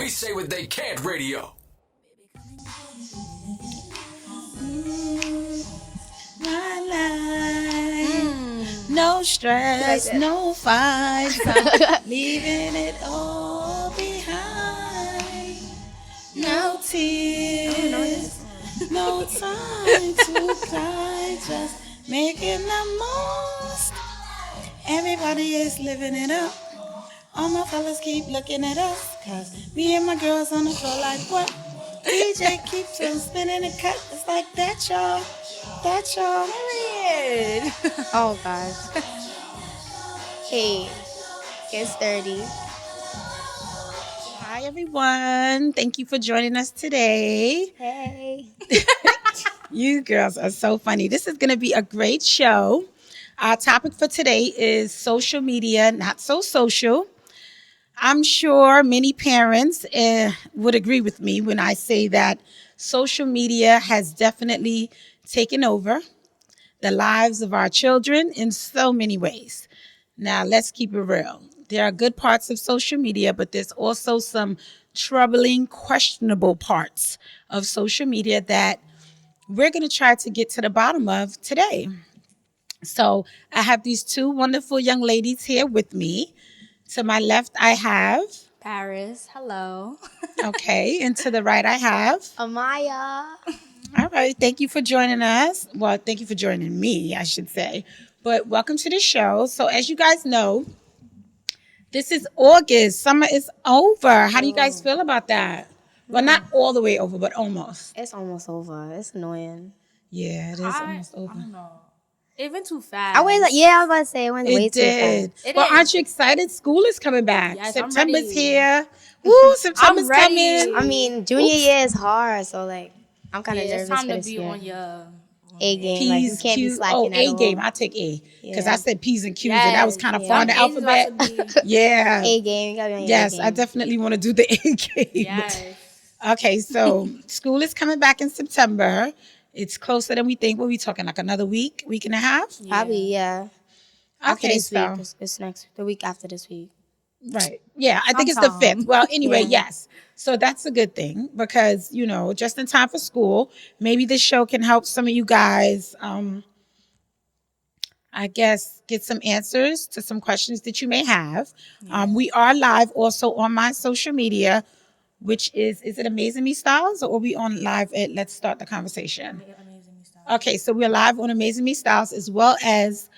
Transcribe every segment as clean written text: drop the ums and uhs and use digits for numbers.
They Say What They Can't radio. My life, no stress, no fights, I'm leaving it all behind. No tears, no time to cry, just making the most. Everybody is living it up. All my fellas keep looking at us, cause me and my girls on the floor like what? DJ keeps on spinning the cut, it's like that y'all, that y'all. Period. Oh gosh. Hey, it's 30. Hi everyone, thank you for joining us today. Hey. You girls are so funny. This is going to be a great show. Our topic for today is social media, not so social. I'm sure many parents would agree with me when I say that social media has definitely taken over the lives of our children in so many ways. Now, let's keep it real. There are good parts of social media, but there's also some troubling, questionable parts of social media that we're going to try to get to the bottom of today. So I have these two wonderful young ladies here with me. To my left, I have, Paris, hello. okay, and to the right, I have. Amaya. All right, thank you for joining us. Well, thank you for joining me, I should say. But welcome to the show. So as you guys know, this is August. Summer is over. How do you guys feel about that? Well, not all the way over, but almost. It's almost over. It's annoying. Yeah, it is almost I over. don't know. It went too fast. I was about to say it went way It too did. fast. It Well, is. aren't you excited? School is coming back. Yes, I'm September's ready. here. Woo, September's ready. coming. I mean, junior year is hard, so like I'm kind of Yeah, it's nervous time for to this be year. on your A game, like you P's, can't be Q's. slacking at A all. game. I take A because Yeah. I said P's and Q's, and that was kind of Yeah. far in the Them A's is about alphabet. to be- Yeah. A game, you gotta be on your Yes, A game. I definitely want to do the A game. Yes. Okay, so school is coming back in September. It's closer than we think. What are we talking, like another week and a half? Probably, yeah. After Okay, this so, week, it's the week after this week. right. Yeah, I think it's the Sometime. 5th. Well, anyway, Yeah. yes. So that's a good thing because, just in time for school, maybe this show can help some of you guys, I guess, get some answers to some questions that you may have. We are live also on my social media, which is it Amazing Me Styles, or are we on live at Let's Start the Conversation? Okay, so we're live on Amazing Me Styles as well as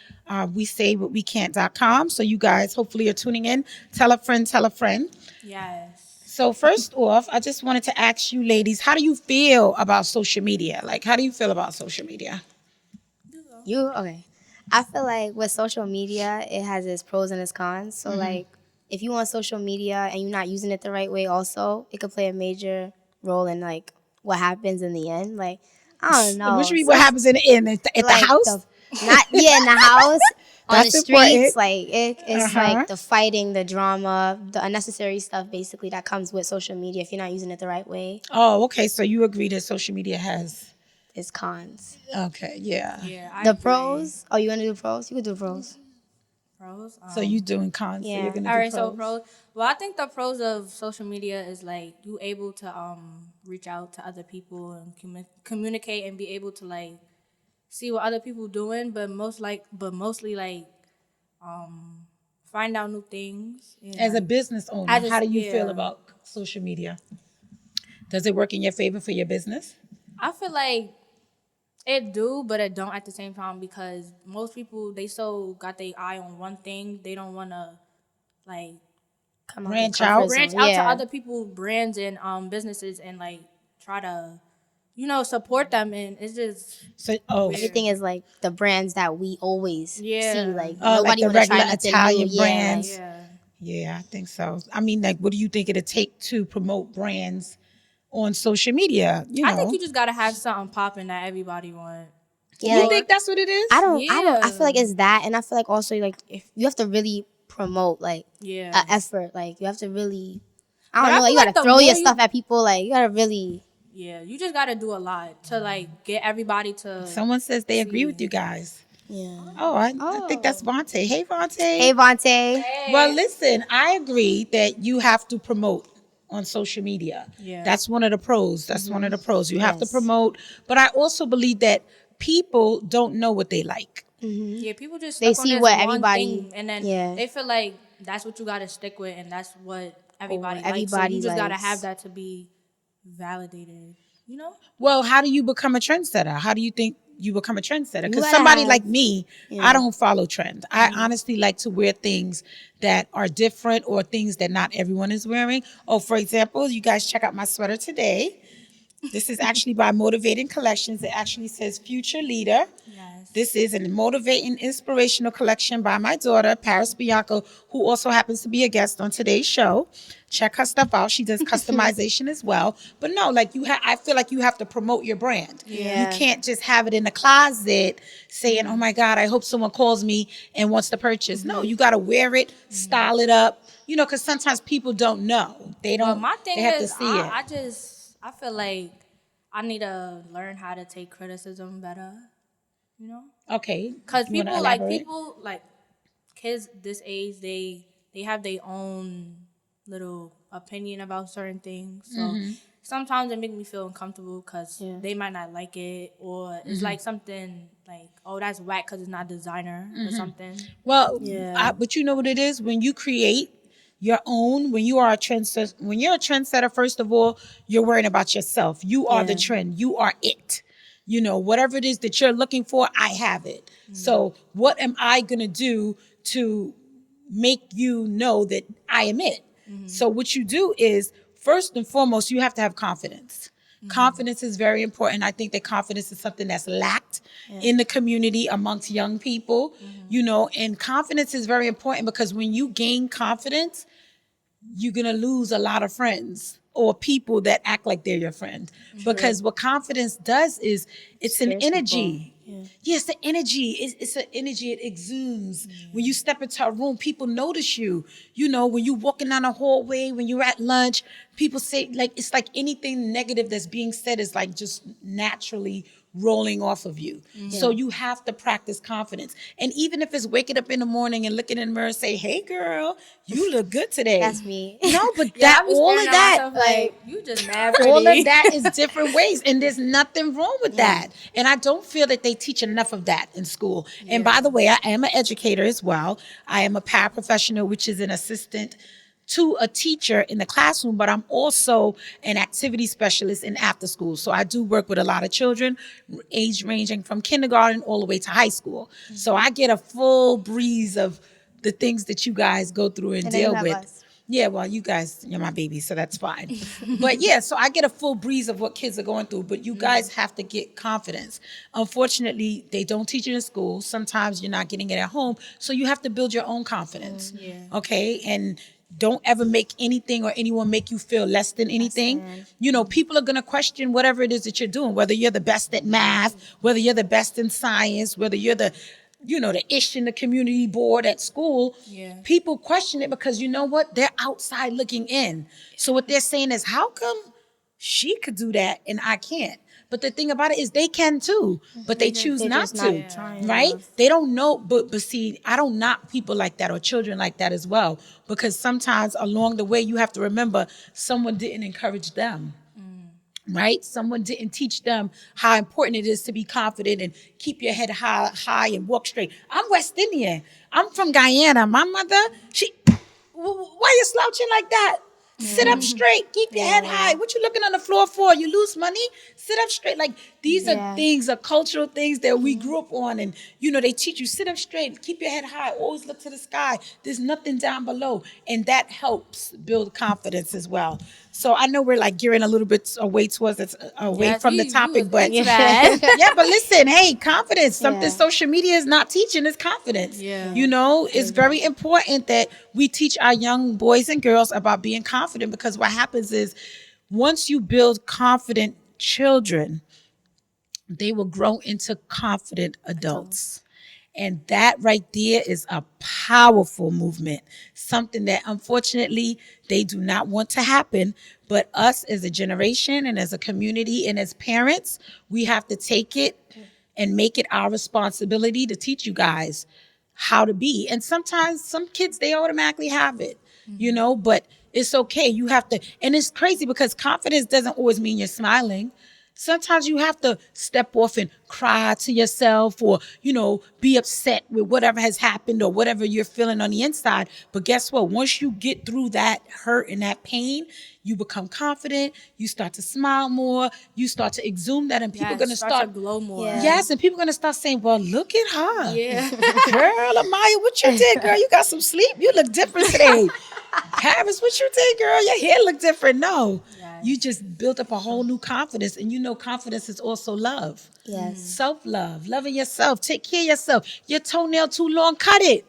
we say what we can't.com. So you guys hopefully are tuning in. Tell a friend, tell a friend. Yes. So first off, I just wanted to ask you ladies, how do you feel about social media? Like, how do you feel about social media? Okay. I feel like with social media, it has its pros and its cons. So like, if you on social media and you're not using it the right way, also it could play a major role in like what happens in the end. Like, I don't know. What you mean, what happens in the end at the Like house? in the house, on the That's streets. important. Like it's Uh-huh. like the fighting, the drama, the unnecessary stuff basically that comes with social media if you're not using it the right way. Oh, okay. So you agree that social media has. It's cons. Okay, yeah. Yeah. I The agree. pros. Oh, you want to do pros? You could do pros. Pros. So you doing cons? So Yeah. you're gonna All do right, so pros. pros. Well, I think the pros of social media is like you able to reach out to other people and communicate and be able to like see what other people doing, but mostly like find out new things. And, As a like, business owner, I just- how do you feel yeah. about social media? Does it work in your favor for your business? I feel like it do, but it don't at the same time because most people they so got their eye on one thing, they don't want to like Come Branch their comfort out. branch zone. out to Yeah. other people brands and businesses and like try to support them, and it's just So, Everything is like the brands that we always Yeah. see. Like Oh, like nobody the want to try regular nothing Italian new. brands. Yeah, like, yeah. I think so. I mean, like, what do you think it'd take to promote brands on social media? I think you just gotta have something popping that everybody want. yeah. You like, think that's what it is? I don't. I Yeah. feel like it's that, and I feel like also like if you have to really promote like Yeah. an effort, like you have to really. I But don't I know. Like, you feel gotta like the throw more your you- stuff at people. Like you gotta really. Yeah, you just gotta do a lot to like get everybody to. Someone says they agree with you guys. Yeah. Oh, I think that's Vontae. Hey, Vontae. Hey, Vontae. Well, listen, I agree that you have to promote on social media. Yeah. That's one of the pros. That's one of the pros. You have to Yes. promote. But I also believe that people don't know what they like. Yeah, people just They stuck on see this what one everybody- thing, and then yeah. they feel like that's what you got to stick with, and that's what everybody likes. So everybody you just got to likes. have that to be validated. You know? Well, how do you become a trendsetter? How do you think you become a trendsetter? Because gotta somebody have- like me, I don't follow trends. I honestly like to wear things that are different or things that not everyone is wearing. Oh, for example, you guys check out my sweater today. This is actually by Motivating Collections. It actually says Future Leader. Yes. This is a motivating, inspirational collection by my daughter, Paris Bianco, who also happens to be a guest on today's show. Check her stuff out. She does customization as well. But no, like I feel like you have to promote your brand. Yeah. You can't just have it in the closet saying, "Oh my God, I hope someone calls me and wants to purchase." No, you got to wear it, style it up. You know, because sometimes people don't know. They But don't. my thing they have is, to see it. I feel like I need to learn how to take criticism better. You know? Okay. Because You wanna people elaborate? like kids this age, they have their own little opinion about certain things. So sometimes it make me feel uncomfortable because they might not like it, or it's like something like, oh, that's whack because it's not designer or something. Well, Yeah. but you know what it is? When you create your own, when you're a trendsetter, first of all, you're worrying about yourself. You are the Yeah. trend. You are it. You know, whatever it is that you're looking for, I have it. So what am I going to do to make you know that I am it? So what you do is, first and foremost, you have to have confidence. Confidence is very important. I think that confidence is something that's lacked in the community amongst young people, you know, and confidence is very important because when you gain confidence, you're going to lose a lot of friends or people that act like they're your friend. Because what confidence does is it's an Scares energy. people. Yeah, it's the energy. It's an energy. It exudes. When you step into a room, people notice you. You know, when you're walking down a hallway, when you're at lunch, people say, like, it's like anything negative that's being said is like just naturally rolling off of you. So you have to practice confidence. And even if it's waking up in the morning and looking in the mirror and say, "Hey girl, you look good today." That's me. No, but Yeah, that I be all staring of at that, myself like, you just mad pretty. all of that is different ways, and there's nothing wrong with that. And I don't feel that they teach enough of that in school. And by the way, I am an educator as well. I am a paraprofessional, which is an assistant to a teacher in the classroom, but I'm also an activity specialist in after school. So I do work with a lot of children, age ranging from kindergarten all the way to high school. So I get a full breeze of the things that you guys go through and And then you deal have with. us. Yeah, well, you guys, you're my baby, so that's fine. But yeah, so I get a full breeze of what kids are going through, but you guys have to get confidence. Unfortunately, they don't teach it in school. Sometimes you're not getting it at home, so you have to build your own confidence. Okay? And don't ever make anything or anyone make you feel less than anything. You know, people are going to question whatever it is that you're doing, whether you're the best at math, whether you're the best in science, whether you're the the ish in the community board at school. People question it because you know what? They're outside looking in. So what they're saying is, how come she could do that and I can't? But the thing about it is they can too, but they choose They're not just to, not trying right? enough. They don't know, but see, I don't knock people like that or children like that as well, because sometimes along the way you have to remember someone didn't encourage them. Right? Someone didn't teach them how important it is to be confident and keep your head high and walk straight. I'm West Indian. I'm from Guyana. My mother, why you slouching like that? Sit up straight. Keep your head high. What you looking on the floor for? You lose money? Sit up straight. Like these are things, are cultural things that we grew up on. And, they teach you sit up straight. Keep your head high. Always look to the sky. There's nothing down below. And that helps build confidence as well. So I know we're like gearing a little bit away towards it, away from the topic, but yeah, but listen, hey, confidence, something social media is not teaching is confidence. Yeah. It's very important that we teach our young boys and girls about being confident, because what happens is once you build confident children, they will grow into confident adults. And that right there is a powerful movement, something that unfortunately they do not want to happen. But us as a generation and as a community and as parents, we have to take it and make it our responsibility to teach you guys how to be. And sometimes some kids, they automatically have it. you know, but it's okay. You have to, and it's crazy because confidence doesn't always mean you're smiling. Sometimes you have to step off and cry to yourself or, you know, be upset with whatever has happened or whatever you're feeling on the inside. But guess what? Once you get through that hurt and that pain, you become confident. You start to smile more. You start to exude that, and people are going to to start glow more. Yeah. Yes, and people are going to start saying, well, look at her. Yeah. Girl, Amaya, what you did, girl? You got some sleep. You look different today. Paris, what you did, girl? Your hair look different. No, Yes. you just built up a whole new confidence. And you know confidence is also love. Yes. Self-love, loving yourself. Take care of yourself. Your toenail too long, cut it.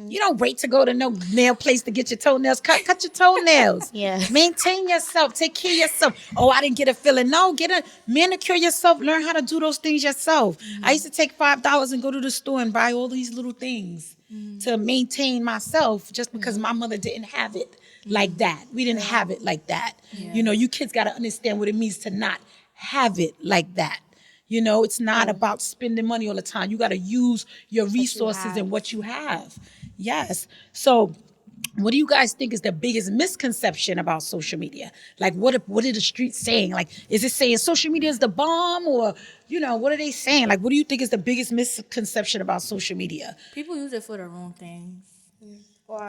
You don't wait to go to no nail place to get your toenails cut. Cut your toenails. Yeah. Maintain yourself. Take care of yourself. Oh, I didn't get a feeling. No, get a manicure yourself. Learn how to do those things yourself. I used to take $5 and go to the store and buy all these little things to maintain myself just because my mother didn't have it like that. We didn't have it like that. You know, you kids got to understand what it means to not have it like that. You know, it's not about spending money all the time. You got to use your resources and what you have. Yes. So what do you guys think is the biggest misconception about social media? Like, what are the streets saying? Like, is it saying social media is the bomb, or, you know, what are they saying? Like, what do you think is the biggest misconception about social media? People use it for the wrong things.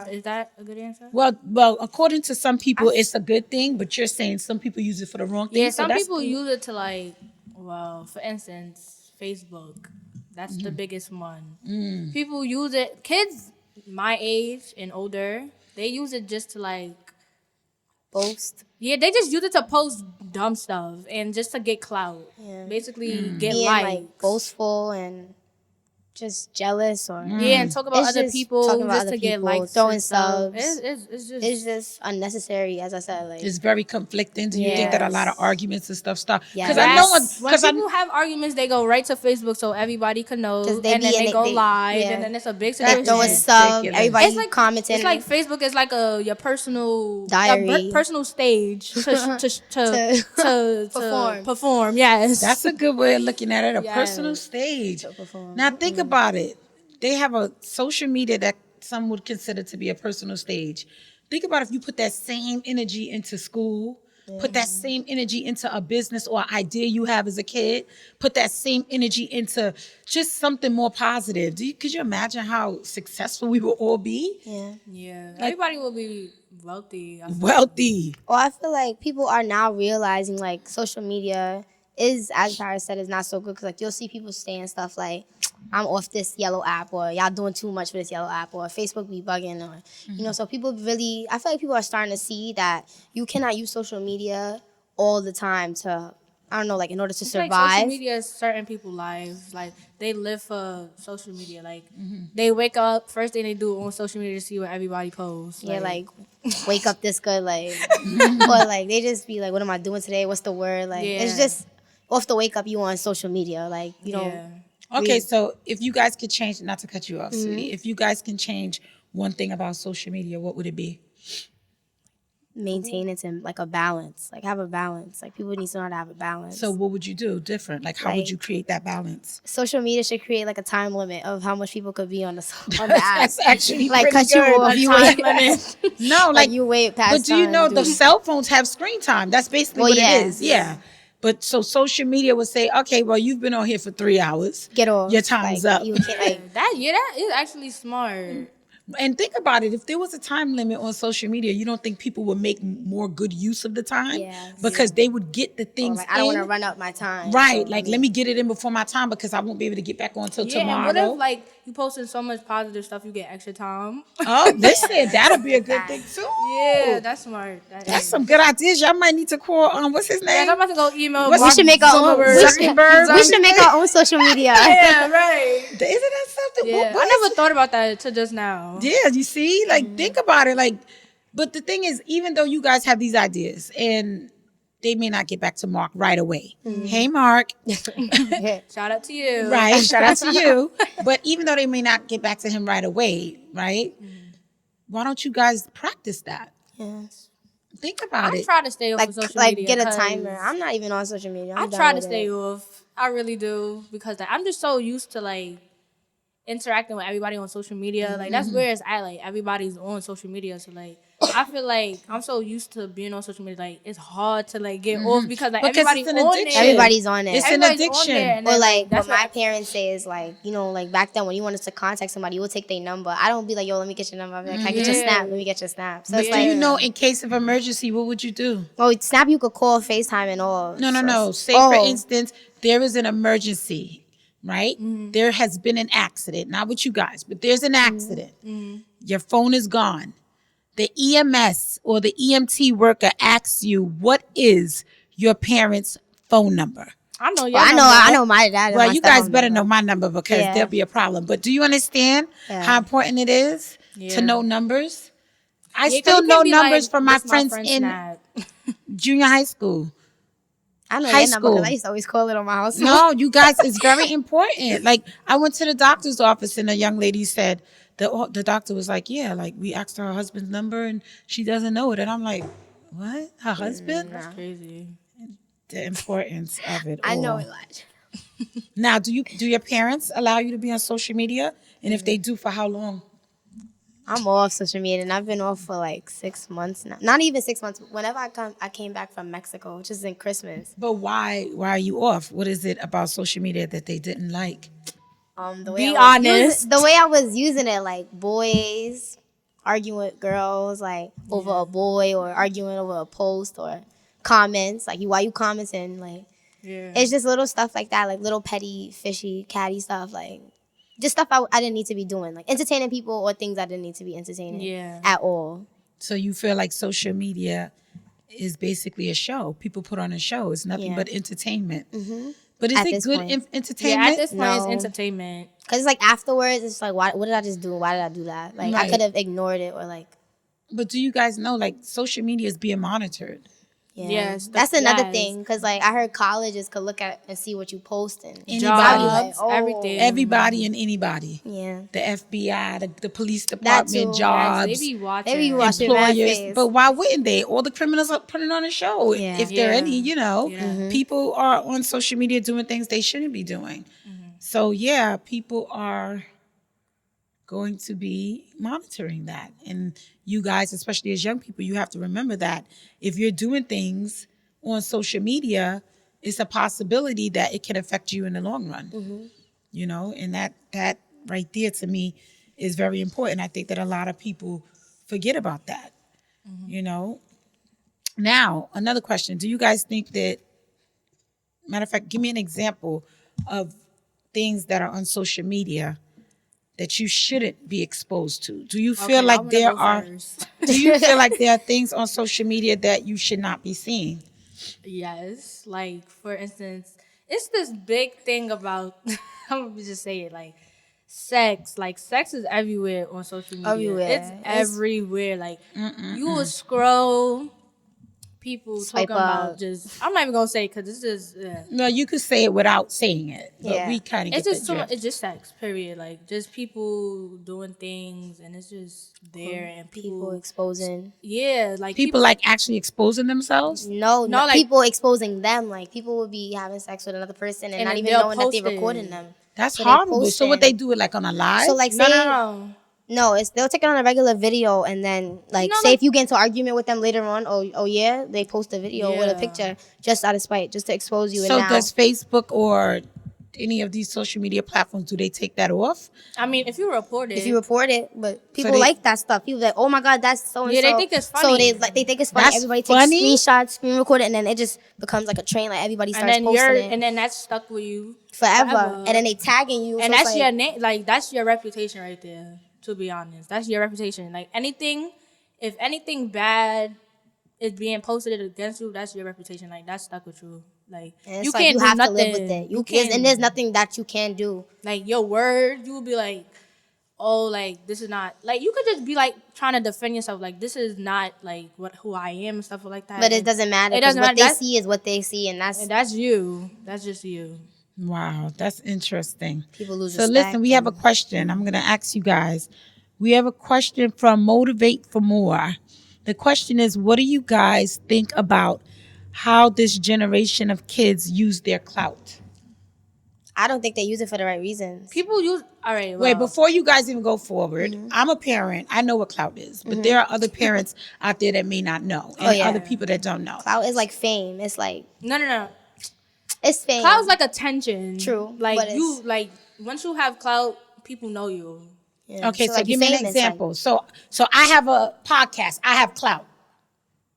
Is that a good answer? Well, according to some people, it's a good thing, but you're saying some people use it for the wrong thing. Yeah, so some that's people cool. use it to like, well, for instance, Facebook. That's the biggest one. People use it. Kids my age and older, they use it just to like Boast. Yeah, they just use it to post dumb stuff and just to get clout. Yeah. Basically, get Being likes. like boastful and just jealous or Yeah, and talk about It's other just people talking about just other to get people, likes. throwing and stuff. subs. It's just it's unnecessary, as I said. Like It's very conflicting. Do you think that a lot of arguments and stuff start? Because Yes. I know when because people have arguments, they go right to Facebook so everybody can know, 'Cause they and be then in they it, go they- live, yeah. and then it's a big like situation. throwing sub, ridiculous. everybody It's like commenting. It's like Facebook is like your personal Diary. personal stage to Perform. perform. Yes, that's a good way of looking at it. A Yes. personal stage. perform. Now think about it. They have a social media that some would consider to be a personal stage. Think about if you put that same energy into school, put that same energy into a business or idea you have as a kid, put that same energy into just something more positive. Could you imagine how successful we will all be? yeah. Everybody will be wealthy. I feel. Wealthy. Well, I feel like people are now realizing like social media is, as Paris said, is not so good because like you'll see people saying stuff like, "I'm off this yellow app," or "Y'all doing too much for this yellow app," or "Facebook be bugging," or you know. So people really, I feel like people are starting to see that you cannot use social media all the time to, I don't know, like in order to It's like survive. social media is certain people's lives. Like they live for social media. Like they wake up, first thing they do on social media to see what everybody posts. Yeah, like wake up this good, like, or like they just be like, "What am I doing today? What's the word?" Like it's Yeah. just off the wake up you on social media, like you don't. yeah. Okay, so if you guys could change, not to cut you off, sweetie, if you guys can change one thing about social media, what would it be? Maintain it in like a balance, like have a balance. Like people need to know how to have a balance. So what would you do different? Like, how would Like- you create that balance? social media should create like a time limit of how much people could be on the app. That's actually Like pretty cut you good. off. You Time wait. limit. No, Like like, you wait past. but do you time know to the do it. cell phones have screen time? That's basically Well, what yeah. it is. Yeah. But so social media would say, okay, well, you've been on here for 3 hours. Get off. Your time's Like, up. You can't like. That is actually smart. And think about it. If there was a time limit on social media, you don't think people would make more good use of the time? Yes. Because they would get the Or things like I don't want to in. run up my time. Right. So, Like, let me get it in before my time because I won't be able to get back on until Yeah, tomorrow. and what if like you posting so much positive stuff, you get extra time? Oh, listen, that'll be a good thing too. Yeah, that's smart. That's some good ideas. Y'all might need to call what's his Yeah, name? I'm about to go email. What's- we should make our own. Zuckerberg. We should, Zuckerberg. we should make our own social media. Yeah, right. Isn't that something? Yeah, What I is never it? thought about that until just now. Yeah, you see? Like, think about it. Like, but the thing is, even though you guys have these ideas and they may not get back to Mark right away. Hey, Mark. Shout out to you. Right. Shout out to you. But even though they may not get back to him right away, right? Why don't you guys practice that? Yes. Think about I it. try to stay off Like of social like media. get a 'cause timer. I'm not even on social media. I I'm try done to with stay it. off. I really do because like, I'm just so used to like interacting with everybody on social media. Like that's where it's at. Like everybody's on social media, so like I feel like I'm so used to being on social media. Like it's hard to like get off because like Because everybody's it's an on addiction. there. Everybody's on it. It's an Everybody's on addiction. there, and Or then, like that's what my what parents say is like, you know, like back then when you wanted to contact somebody, you would take their number. I don't be like, yo, let me get your number. I'll be like, can I get your Yeah. snap? Let me get your snap. So But it's do you like, know, in case of emergency, what would you do? oh, snap you could call, FaceTime and all. No. So- Say, for oh. instance, there is an emergency, right? There has been an accident. Not with you guys, but there's an accident. Your phone is gone. The EMS or the EMT worker asks you, what is your parents' phone number? I know. Well, I know my dad. and Well, my you guys stepmom better number. know my number because Yeah. there'll be a problem. But do you understand Yeah. how important it is Yeah. to know numbers? I Yeah, 'cause still you know can't be numbers like, from my "This friends friend's in snap." junior high school. I know high your number because school. I used to always call it on my house. No, you guys, it's very important. Like, I went to the doctor's office and a young lady said, the doctor was like, yeah, like we asked her husband's number and she doesn't know it. And I'm like, what? Her husband? That's crazy. The importance of it I know all. it, like. Now, do your parents allow you to be on social media? And if they do, for how long? I'm off social media and I've been off for like 6 months now. Not even 6 months. Whenever I came back from Mexico, which is in Christmas. But why are you off? What is it about social media that they didn't like? The way Be I was honest. the way I was using it, like boys arguing with girls, like over a boy, or arguing over a post or comments, like why you commenting, like Yeah. it's just little stuff like that, like little petty, fishy, catty stuff, like just stuff I didn't need to be doing, like entertaining people or things I didn't need to be entertaining Yeah. at all. So you feel like social media is basically a show. People put on a show. It's nothing Yeah. but entertainment. But is At it this good point. Yeah, entertainment? at this point, No. it's entertainment. Cause it's like afterwards, it's like, what did I just do? Why did I do that? Like I Right. could have ignored it or like, But do you guys know, like, social media is being monitored? yeah. Yes, That's another yes. thing. Cause like I heard colleges could look at and see what you posting. Anybody. Jobs, Oh. everything. Everybody and anybody. Yeah. The FBI, the police department, too. Yes, jobs, they be watching. They be watching. Mad employers. face. But why wouldn't they? All the criminals are putting on a show. Yeah. If there are Yeah. any, you know, Yeah. people are on social media doing things they shouldn't be doing. So, yeah, people are going to be monitoring that. And you guys, especially as young people, you have to remember that if you're doing things on social media, it's a possibility that it can affect you in the long run. You know, and that right there to me is very important. I think that a lot of people forget about that. You know. Now, another question. Do you guys think that, matter of fact, give me an example of things that are on social media that you shouldn't be exposed to? Do you feel Okay, like I'm gonna there go are first. do you feel like there are things on social media that you should not be seeing? Yes, like for instance, it's this big thing about I'm gonna just say it like sex. Like sex is everywhere on social media. Everywhere. It's everywhere. Like you will scroll, people Swipe talking about up. just. I'm not even gonna say because this is. No, you could say it without saying it. But Yeah. we kind of It's get just the so much, drift. it's just sex. Period. Like just people doing things, and it's just there, and People people. exposing. Yeah, like People like actually exposing themselves. No, No, like- people exposing them. Like people would be having sex with another person and And not then even they'll knowing that they're post it. recording them. That's So they horrible. post So what it. they do it like on a live? So like No, say no. no, it's they'll take it on a regular video and then like know, say like- if you get into an argument with them later on, oh yeah, they post a video with a Yeah. picture just out of spite, just to expose you. So and now, does Facebook or any of these social media platforms, do they take that off? I mean, if you report it, if you report it, but people they- like that stuff. People like, oh my god, that's so and so. Yeah, they think it's So funny. they think it's funny. That's Everybody funny? takes screenshots, screen record it, and then it just becomes like a train. Like everybody and starts then posting you're, it and then that's stuck with you forever. And then they tagging you. and so it's that's like, your name. Like that's your reputation right there. To be honest, that's your reputation. Like anything, if anything bad is being posted against you, that's your reputation. Like that's stuck with you. Like and it's you like can't you do have nothing. to live with it. You can't. and there's nothing that you can do. Like your word, you will be like, oh, like this is not like you could just be like trying to defend yourself. Like this is not like who I am and stuff like that. But it And doesn't matter. It 'Cause doesn't what matter. they That's- see is what they see, and that's And that's you. That's just you. Wow, that's interesting. people lose So respect. listen, we have a question. I'm going to ask you guys. We have a question from Motivate for More. The question is, what do you guys think about how this generation of kids use their clout? I don't think they use it for the right reasons. People use. All right. Wait, well, before you guys even go forward, I'm a parent. I know what clout is, but there are other parents out there that may not know, and yeah. other people that don't know. Clout is like fame. It's like No. it's fame. Clout is like attention. True, Like but you, like once you have clout, people know you. Yeah. Okay, so like, give me an famous, example. like, So I have a podcast. I have clout.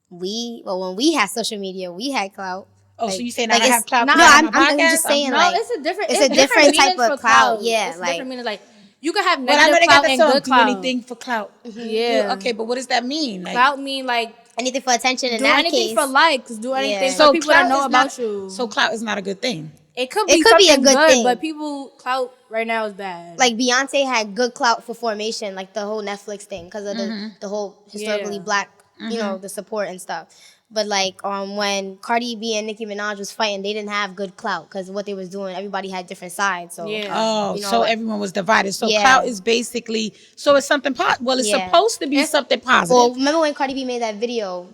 when we had social media, we had clout. Oh, so Like- you saying like I have it's- clout? no, because I have I'm my podcast? just saying, No, like, it's a different. it's a different type meanings of for clout. Yeah, it's like- different meaning. Like you can have But I know negative they got clout the and song, good do clout. anything for clout. Yeah. Okay, but what does that mean? Like, Clout mean like anything for attention in do that anything case. for likes. Do anything Yeah. for people that clout know is about not, you. So clout is not a good thing. It could It be could be a something good good, thing. but people clout right now is bad. Like Beyonce had good clout for Formation, like the whole Netflix thing, because of the whole historically Yeah. black, you know, the support and stuff. But like when Cardi B and Nicki Minaj was fighting, they didn't have good clout because what they was doing, everybody had different sides. So Yeah. Oh, you know, so like- everyone was divided. So Yeah. clout is basically, so it's something, it's Yeah. supposed to be something positive. Well, remember when Cardi B made that video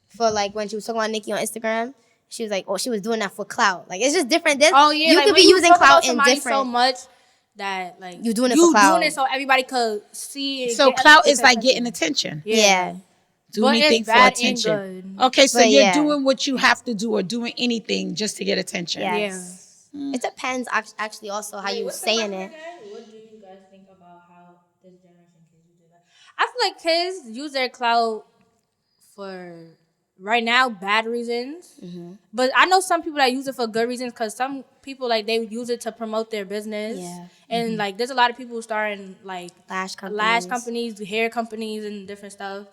for like when she was talking about Nicki on Instagram? She was like, oh, she was doing that for clout. Like it's just different. oh yeah, you like, could when be you using talk about clout in somebody different. so much that like You doing it for clout. doing it so everybody could see. And So get clout is attention. like getting attention. Yeah. Do But anything it's for bad and attention. good. Okay, so But you're yeah. doing what you have to do or doing anything just to get attention. Yes. It depends actually also how you saying it. What do you guys think about how this generation kids do that? I feel like kids use their clout for right now bad reasons, but I know some people that use it for good reasons because some people like they use it to promote their business. Yeah. And like there's a lot of people starting like Lash lash companies, hair companies, and different stuff.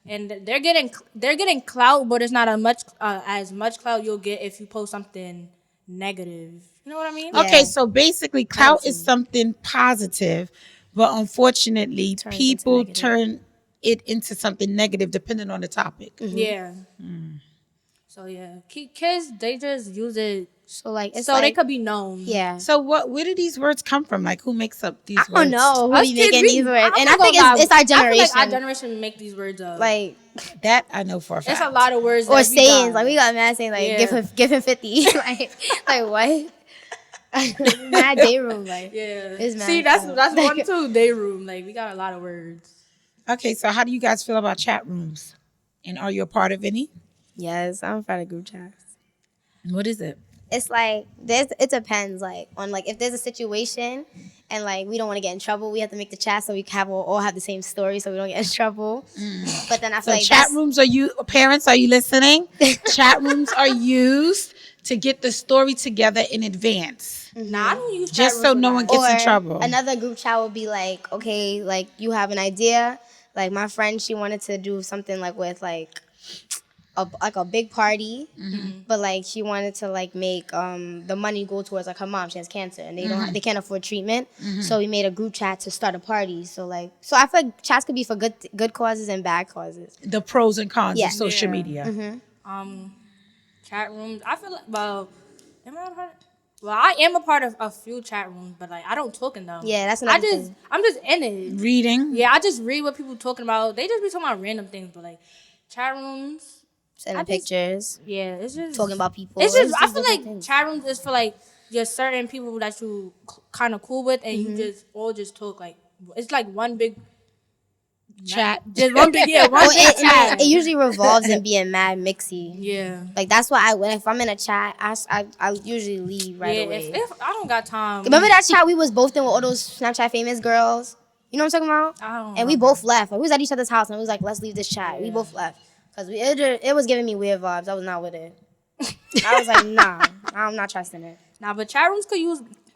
And they're getting clout, but it's not as much clout you'll get if you post something negative. You know what I mean? Yeah. Okay, so basically clout is something positive, but unfortunately Turns into people negative. turn it into something negative depending on the topic. Yeah. So yeah, kids they just use it So like it's so like, they could be known. yeah. So where do these words come from? Like who makes up these I words? don't know who Us be kids, making these words, I'm and not I think gonna lie, it's our I feel generation. like our generation make these words up. Like That I know for a fact. it's a lot of words or that we sayings. got. Like we got mad saying like Yeah. give him 50. like what? Mad day room like Yeah. It's mad See, that's stuff. one too. Day room. Like we got a lot of words. Okay, so how do you guys feel about chat rooms? And are you a part of any? yes, I'm part of group chats. What is it? It's like it depends like on like if there's a situation and like we don't want to get in trouble, we have to make the chat so we can all have the same story so we don't get in trouble. But then I feel So like chat that's, rooms parents, are you listening? Chat rooms are used to get the story together in advance. Nah, I don't use Just chat so rooms no a one lot. gets in or trouble. another group chat would be like, okay, like you have an idea. Like my friend, she wanted to do something like with like a big party, but like she wanted to like make the money go towards like her mom. She has cancer and they can't afford treatment. So we made a group chat to start a party. So I feel like chats could be for good causes and bad causes. The pros and cons Yeah. of social Yeah. media. Chat rooms. I feel like am I a part? Well, I am a part of a few chat rooms, but like I don't talk in them. Yeah, that's another thing. I'm just in it. Reading. Yeah, I just read what people talking about. They just be talking about random things, but like chat rooms. Sending I just- pictures, Yeah, it's just talking about people. It's just I feel different like things. chat rooms is for like just certain people that you kind of cool with, and you just all just talk like it's like one big Chat. just one big one Well, big chat. it usually revolves in being mad mixy. Yeah. Like that's why if I'm in a chat, I usually leave right Yeah, away. if I don't got time. Remember that chat we was both in with all those Snapchat famous girls? You know what I'm talking about? I don't And we know. both left. Like, we was at each other's house and we was like, let's leave this chat. We both left. Because it was giving me weird vibes. I was not with it. I was like, nah, I'm not trusting it. Nah, but chat rooms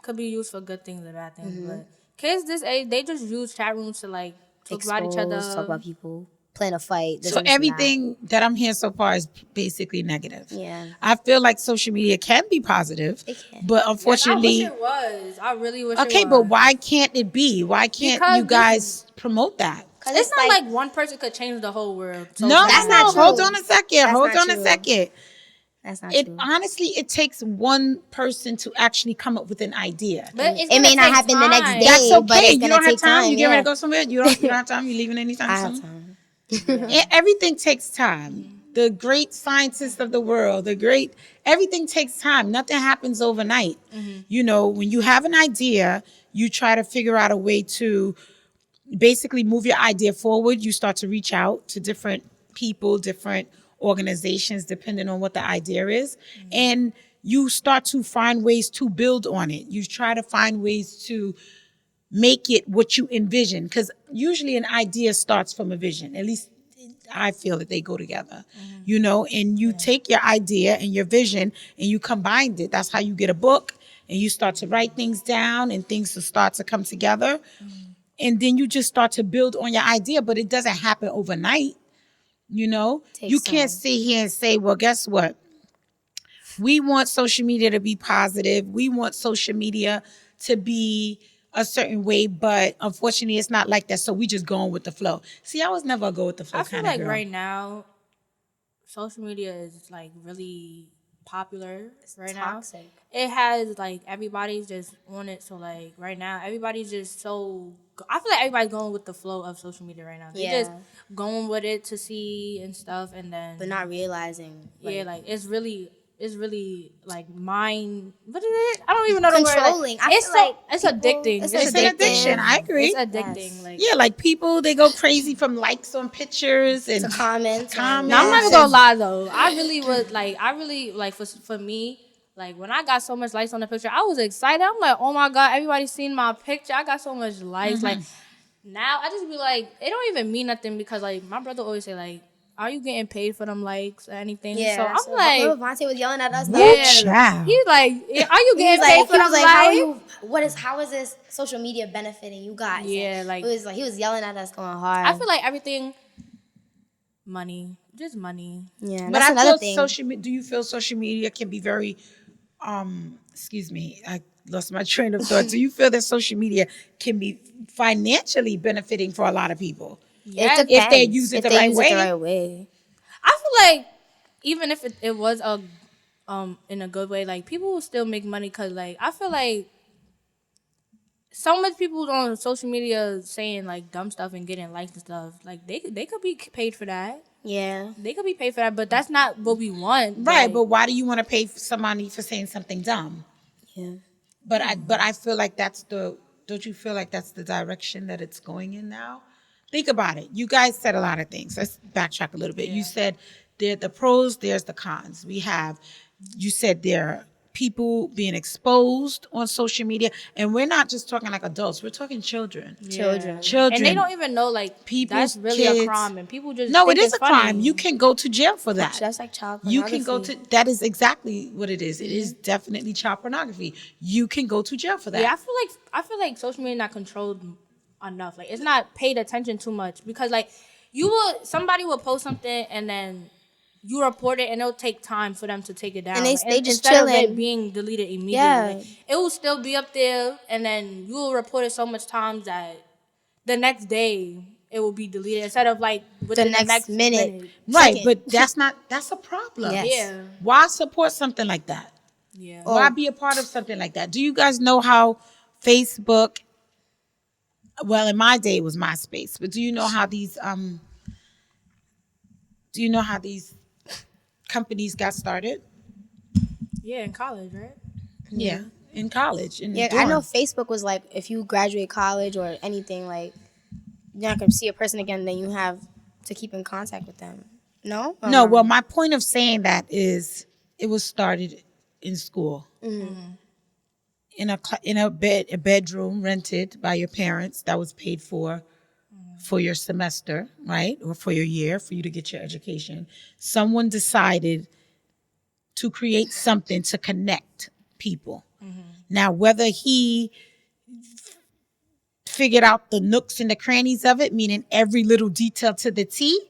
could be used for good things and bad things. But kids this age, they just use chat rooms to like talk about each other. Talk about people, plan a fight. this So and this and that. everything that I'm hearing so far is basically negative. Yeah. I feel like social media can be positive, It can. but Yes, unfortunately, I wish it was. I really wish. okay, it but was. why can't it be? Why can't Because you guys promote that? 'Cause It's not like one person could change the whole world. So No, that's no, not no. true. Hold on a second. That's Hold not on a true. second. that's not It true. honestly, it takes one person to actually come up with an idea. But it's It may gonna not take happen the next time. day. That's okay. but it's You gonna don't have take time. time, You getting ready yeah. to go somewhere? You don't have time. You leaving anytime I have soon? time. Everything takes time. the great scientists of the world, everything takes time. Nothing happens overnight. You know, when you have an idea, you try to figure out a way to basically move your idea forward. You start to reach out to different people, different organizations, depending on what the idea is. And you start to find ways to build on it. You try to find ways to make it what you envision. Because usually an idea starts from a vision. At least I feel that they go together, you know, and you take your idea and your vision and you combine it. That's how you get a book, and you start to write things down and things to start to come together. And then you just start to build on your idea, but it doesn't happen overnight. You know, you can't sit here and say, well, guess what? We want social media to be positive. We want social media to be a certain way, but unfortunately it's not like that. So we just going with the flow. See, I was never a go with the flow I feel kind of like girl. right now, social media is like really popular right toxic. now. It has like everybody's just on it. So like right now, everybody's just so. I feel like everybody's going with the flow of social media right now. They just going with it to see and stuff, and then But not realizing. like it's really like mind. What is it? I don't even know the word. Controlling. Like, I it's feel like it's people- addicting. it's It's an addiction. I agree. It's addicting. Yes. Like Yeah, like people, they go crazy from likes on pictures and to comments. Comments. No, I'm not even Yes. gonna lie though. I really like for me, like when I got so much likes on the picture, I was excited. I'm like, oh my god, everybody's seen my picture. I got so much likes. Like now I just be like, it don't even mean nothing because like my brother always say like, are you getting paid for them likes or anything? Yeah. So I'm like, remember Vontae was yelling at us. Child. he's like, are you He getting was paid like, for them likes? how is this social media benefiting you guys? Yeah, And like- it was like he was yelling at us going hard. I feel like everything, money, just money. yeah, But that's I another feel thing. do you feel social media can be very, excuse me, I lost my train of thought. Do you feel that social media can be financially benefiting for a lot of people? Yes. It If they depends. use it If the they right use way. it the right way. I feel like even if it was a in a good way, like people will still make money because like I feel like so much people on social media saying like dumb stuff and getting likes and stuff. Like they could be paid for that. Yeah. They could be paid for that, but that's not what we want. Right, Like, but why do you want to pay somebody for saying something dumb? Yeah. But I feel like don't you feel like that's the direction that it's going in now? Think about it. You guys said a lot of things. Let's backtrack a little bit. You said there are the pros, there's the cons. You said there are people being exposed on social media, and we're not just talking like adults, we're talking children. Children. Children. and they don't even know like People's that's really kids. a crime, and people just No, think it is it's a funny. crime. You can go to jail for that. That's like child You pornography. can go to, that is exactly what it is. It is definitely child pornography. You can go to jail for that. Yeah, I feel like social media not controlled enough. Like it's not paid attention too much because like somebody will post something and then you report it and it'll take time for them to take it down. And they Like, just instead of chilling. it being deleted immediately. Yeah. Like, it will still be up there and then you will report it so much times that the next day it will be deleted instead of like within the next minute. Right, Second. but that's a problem. Yes. Yeah. Why support something like that? Yeah. Why be a part of something like that? Do you guys know how Facebook, well, in my day it was MySpace, but do you know how these companies got started? Yeah, in college, right? Yeah, in college. In Yeah, the I know dorm. Facebook was like if you graduate college or anything, like you're not gonna see a person again, then you have to keep in contact with them. No? Or No, am I- well, my point of saying that is it was started in school. In a bedroom rented by your parents that was paid for your semester, right? Or for your year, for you to get your education. Someone decided to create something to connect people. Now, whether he figured out the nooks and the crannies of it, meaning every little detail to the T,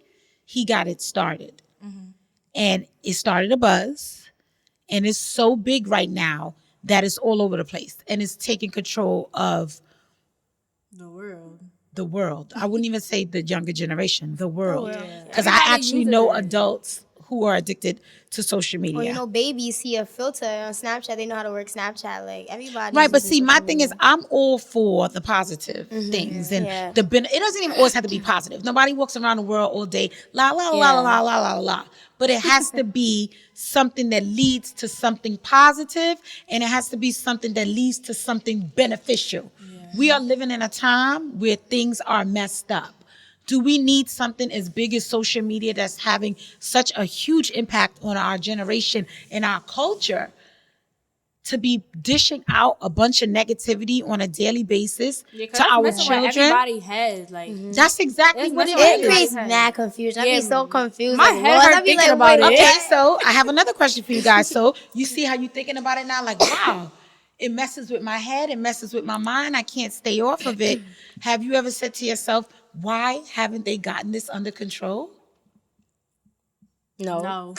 he got it started. And it started a buzz. And it's so big right now that it's all over the place. And it's taking control of The world. the world. I wouldn't even say the younger generation, the world. Yeah. Because I Everybody actually uses know it. adults who are addicted to social media. Or you know, babies see a filter on Snapchat, they know how to work Snapchat. Like everybody. Right, but see, my thing is, I'm all for the positive things and Yeah. it doesn't even always have to be positive. Nobody walks around the world all day, la la la la la la la la. but it has to be something that leads to something positive, and it has to be something that leads to something beneficial. We are living in a time where things are messed up. Do we need something as big as social media that's having such a huge impact on our generation and our culture to be dishing out a bunch of negativity on a daily basis to our messing with children? everybody has like That's exactly It's what it messing with It is. creates Everybody's mad confusion. I Yeah, be so confused. my like, head Lord, hurt I be thinking like, about wait, it. Okay, so I have another question for you guys. So you see how you thinking about it now? Like, wow, it messes with my head. It messes with my mind. I can't stay off of it. Have you ever said to yourself, why haven't they gotten this under control? no.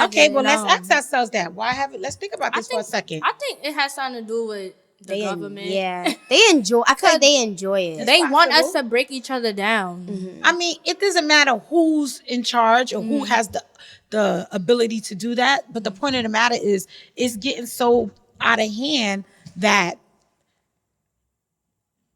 Okay, well, let's No. ask ourselves that. Why haven't, let's think about this for a second. I think it has something to do with the government. they enjoy. I feel like they enjoy it. They want us possible. to break each other down. I mean, it doesn't matter who's in charge or who has the ability to do that. But the point of the matter is, it's getting so out of hand that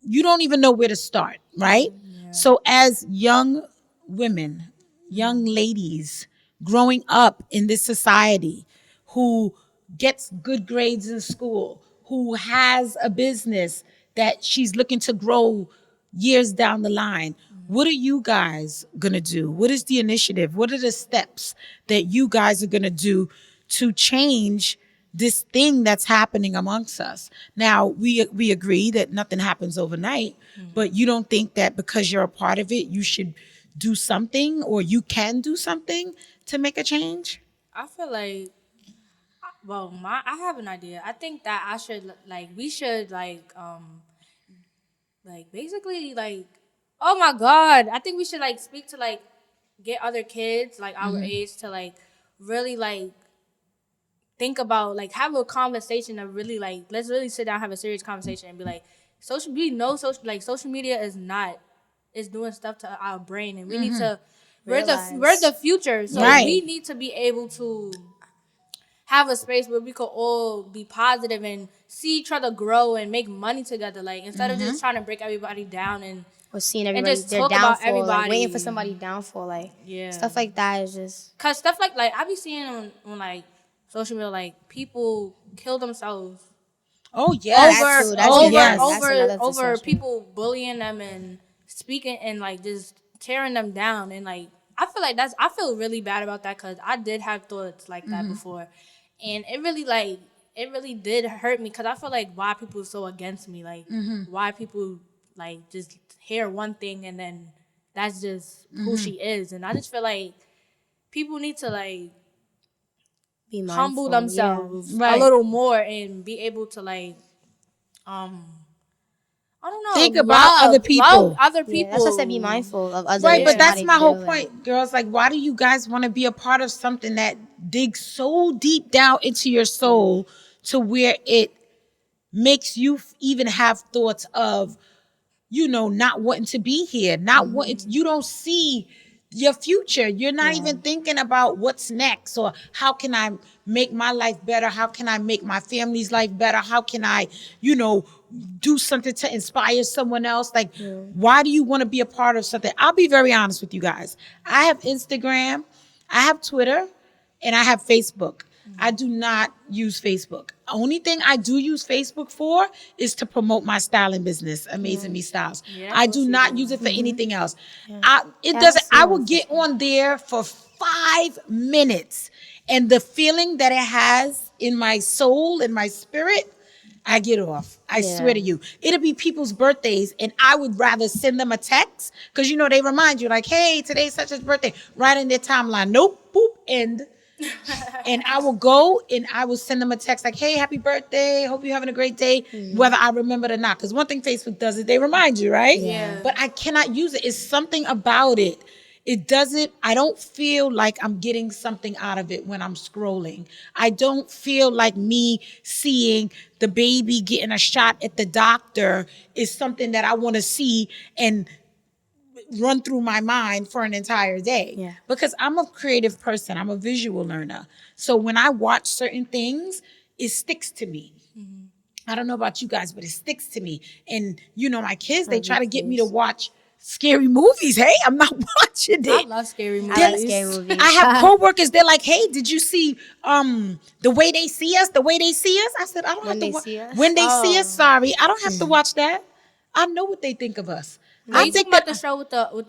you don't even know where to start, right? So as young women, young ladies growing up in this society who gets good grades in school, who has a business that she's looking to grow years down the line, what are you guys going to do? What is the initiative? What are the steps that you guys are going to do to change this thing that's happening amongst us? Now, we agree that nothing happens overnight, but you don't think that because you're a part of it, you should do something or you can do something to make a change? I feel like, well, I have an idea. I think that we should basically oh my God, I think we should speak to get other kids our age to really think about have a conversation of really let's really sit down, have a serious conversation and be like, social media is doing stuff to our brain, and we need to we're the future, so Right. we need to be able to have a space where we could all be positive and see each other grow and make money together, instead of just trying to break everybody down and Or seeing everybody just their talk about downfall, everybody. waiting for somebody downfall, stuff like that is just. cause stuff like I be seeing on social media people kill themselves Oh, yes. That too, that's oh, different. yes. That's another over discussion. people bullying them and speaking and just tearing them down, and I feel I feel really bad about that because I did have thoughts like that before, and it really did hurt me because I feel why people are so against me, why people just hear one thing and then that's just who she is, and I just feel people need to Be mindful, humble themselves Right. a little more and be able to I don't know, Think about other people. love other Yeah, people. that's what I said. Be mindful of others. Right, but and that's how my they whole feel, point, girls. Why do you guys want to be a part of something that digs so deep down into your soul to where it makes you even have thoughts of, not wanting to be here, not wanting, you don't see your future. You're not even thinking about what's next or how can I make my life better? How can I make my family's life better? How can I, do something to inspire someone else? Why do you want to be a part of something? I'll be very honest with you guys. I have Instagram, I have Twitter, and I have Facebook. I do not use Facebook. Only thing I do use Facebook for is to promote my styling business, Amazing Me Styles. I do not use it for anything else. I will get on there for 5 minutes, and the feeling that it has in my soul, in my spirit, I get off. I swear to you. It'll be people's birthdays, and I would rather send them a text because, they remind you hey, today's such a birthday, right in their timeline. Nope, boop, end. And I will go and I will send them a text hey, happy birthday. Hope you're having a great day, whether I remember it or not. Because one thing Facebook does is they remind you, right? Yeah. But I cannot use it. It's something about it. I don't feel like I'm getting something out of it when I'm scrolling. I don't feel like me seeing the baby getting a shot at the doctor is something that I want to see and run through my mind for an entire day. Yeah. Because I'm a creative person. I'm a visual learner. So when I watch certain things, it sticks to me. I don't know about you guys, but it sticks to me. And my kids, they try to get me to watch scary movies. Hey, I'm not watching I it. love scary movies. I like scary movies. I have coworkers. They're like, "Hey, did you see the way they see us? The way they see us?" I said, "I don't When have They to. See Us? When they see us, sorry, I don't have to watch that. I know what they think of us. I I think think about that the show with the with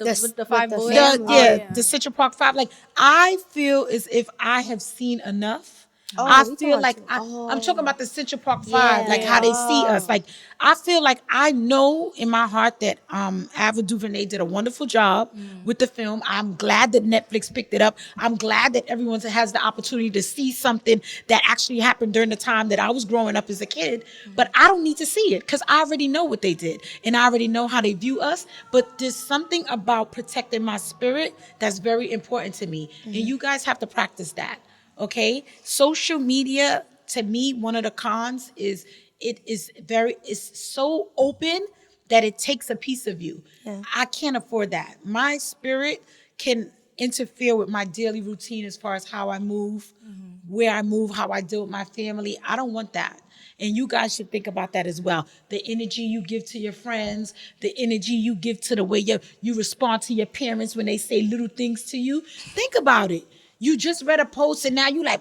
five the boys. family. the Central Park Five. Like, I feel as if I have seen enough. Oh, I we feel talking like about I'm talking about the Central Park Five, Yeah. like how they see us. Like, I feel like I know in my heart that Ava DuVernay did a wonderful job with the film. I'm glad that Netflix picked it up. I'm glad that everyone has the opportunity to see something that actually happened during the time that I was growing up as a kid. But I don't need to see it because I already know what they did and I already know how they view us. But there's something about protecting my spirit that's very important to me, and you guys have to practice that. Okay, social media, to me, one of the cons is it's so open that it takes a piece of you. I can't afford that. My spirit can interfere with my daily routine as far as how I move, where I move, how I deal with my family. I don't want that. And you guys should think about that as well. The energy you give to your friends, the energy you give to the way you respond to your parents when they say little things to you. Think about it. You just read a post and now you like,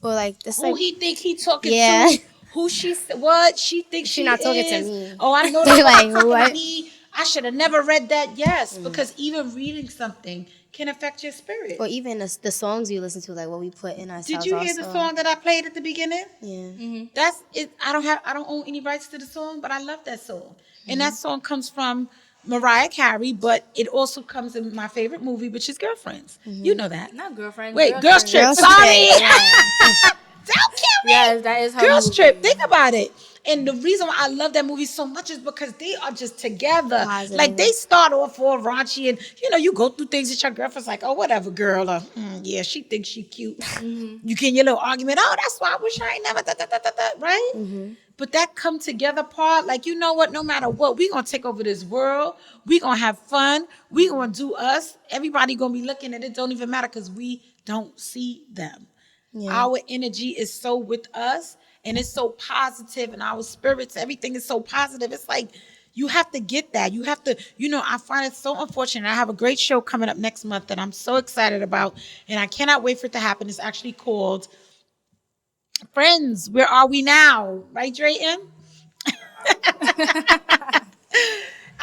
Or like this, who like he think he talking Yeah. to? Who what she thinks She she not talking to is? me. Oh, I know They're that. like, what? Me. I should have never read that. Yes, because even reading something can affect your spirit. or even the songs you listen to, like what we put in our Did you hear the song that I played at the beginning? Yeah. That's it. I don't own any rights to the song, but I love that song. And that song comes from Mariah Carey, but it also comes in my favorite movie, which is Girlfriends. You know that. Not girlfriend. Wait, Girls Trip. Girls Sorry. Trip, yeah. Don't kill me. Yes, that is her Girls movie. Trip. Think about it. And the reason why I love that movie so much is because they are just together. Positive. Like, they start off all raunchy and, you go through things that your girlfriend's like, oh, whatever, girl. Yeah, she thinks she cute. You get in your little argument. Oh, that's why I wish I ain't never, right? But that come together part, like, you know what? No matter what, we going to take over this world. We going to have fun. We going to do us. Everybody going to be looking at it. Don't even matter because we don't see them. Our energy is so with us and it's so positive and our spirits, everything is so positive. It's like you have to get that. You have to, I find it so unfortunate. I have a great show coming up next month that I'm so excited about and I cannot wait for it to happen. It's actually called Friends, Where Are We Now? Right, Drayton?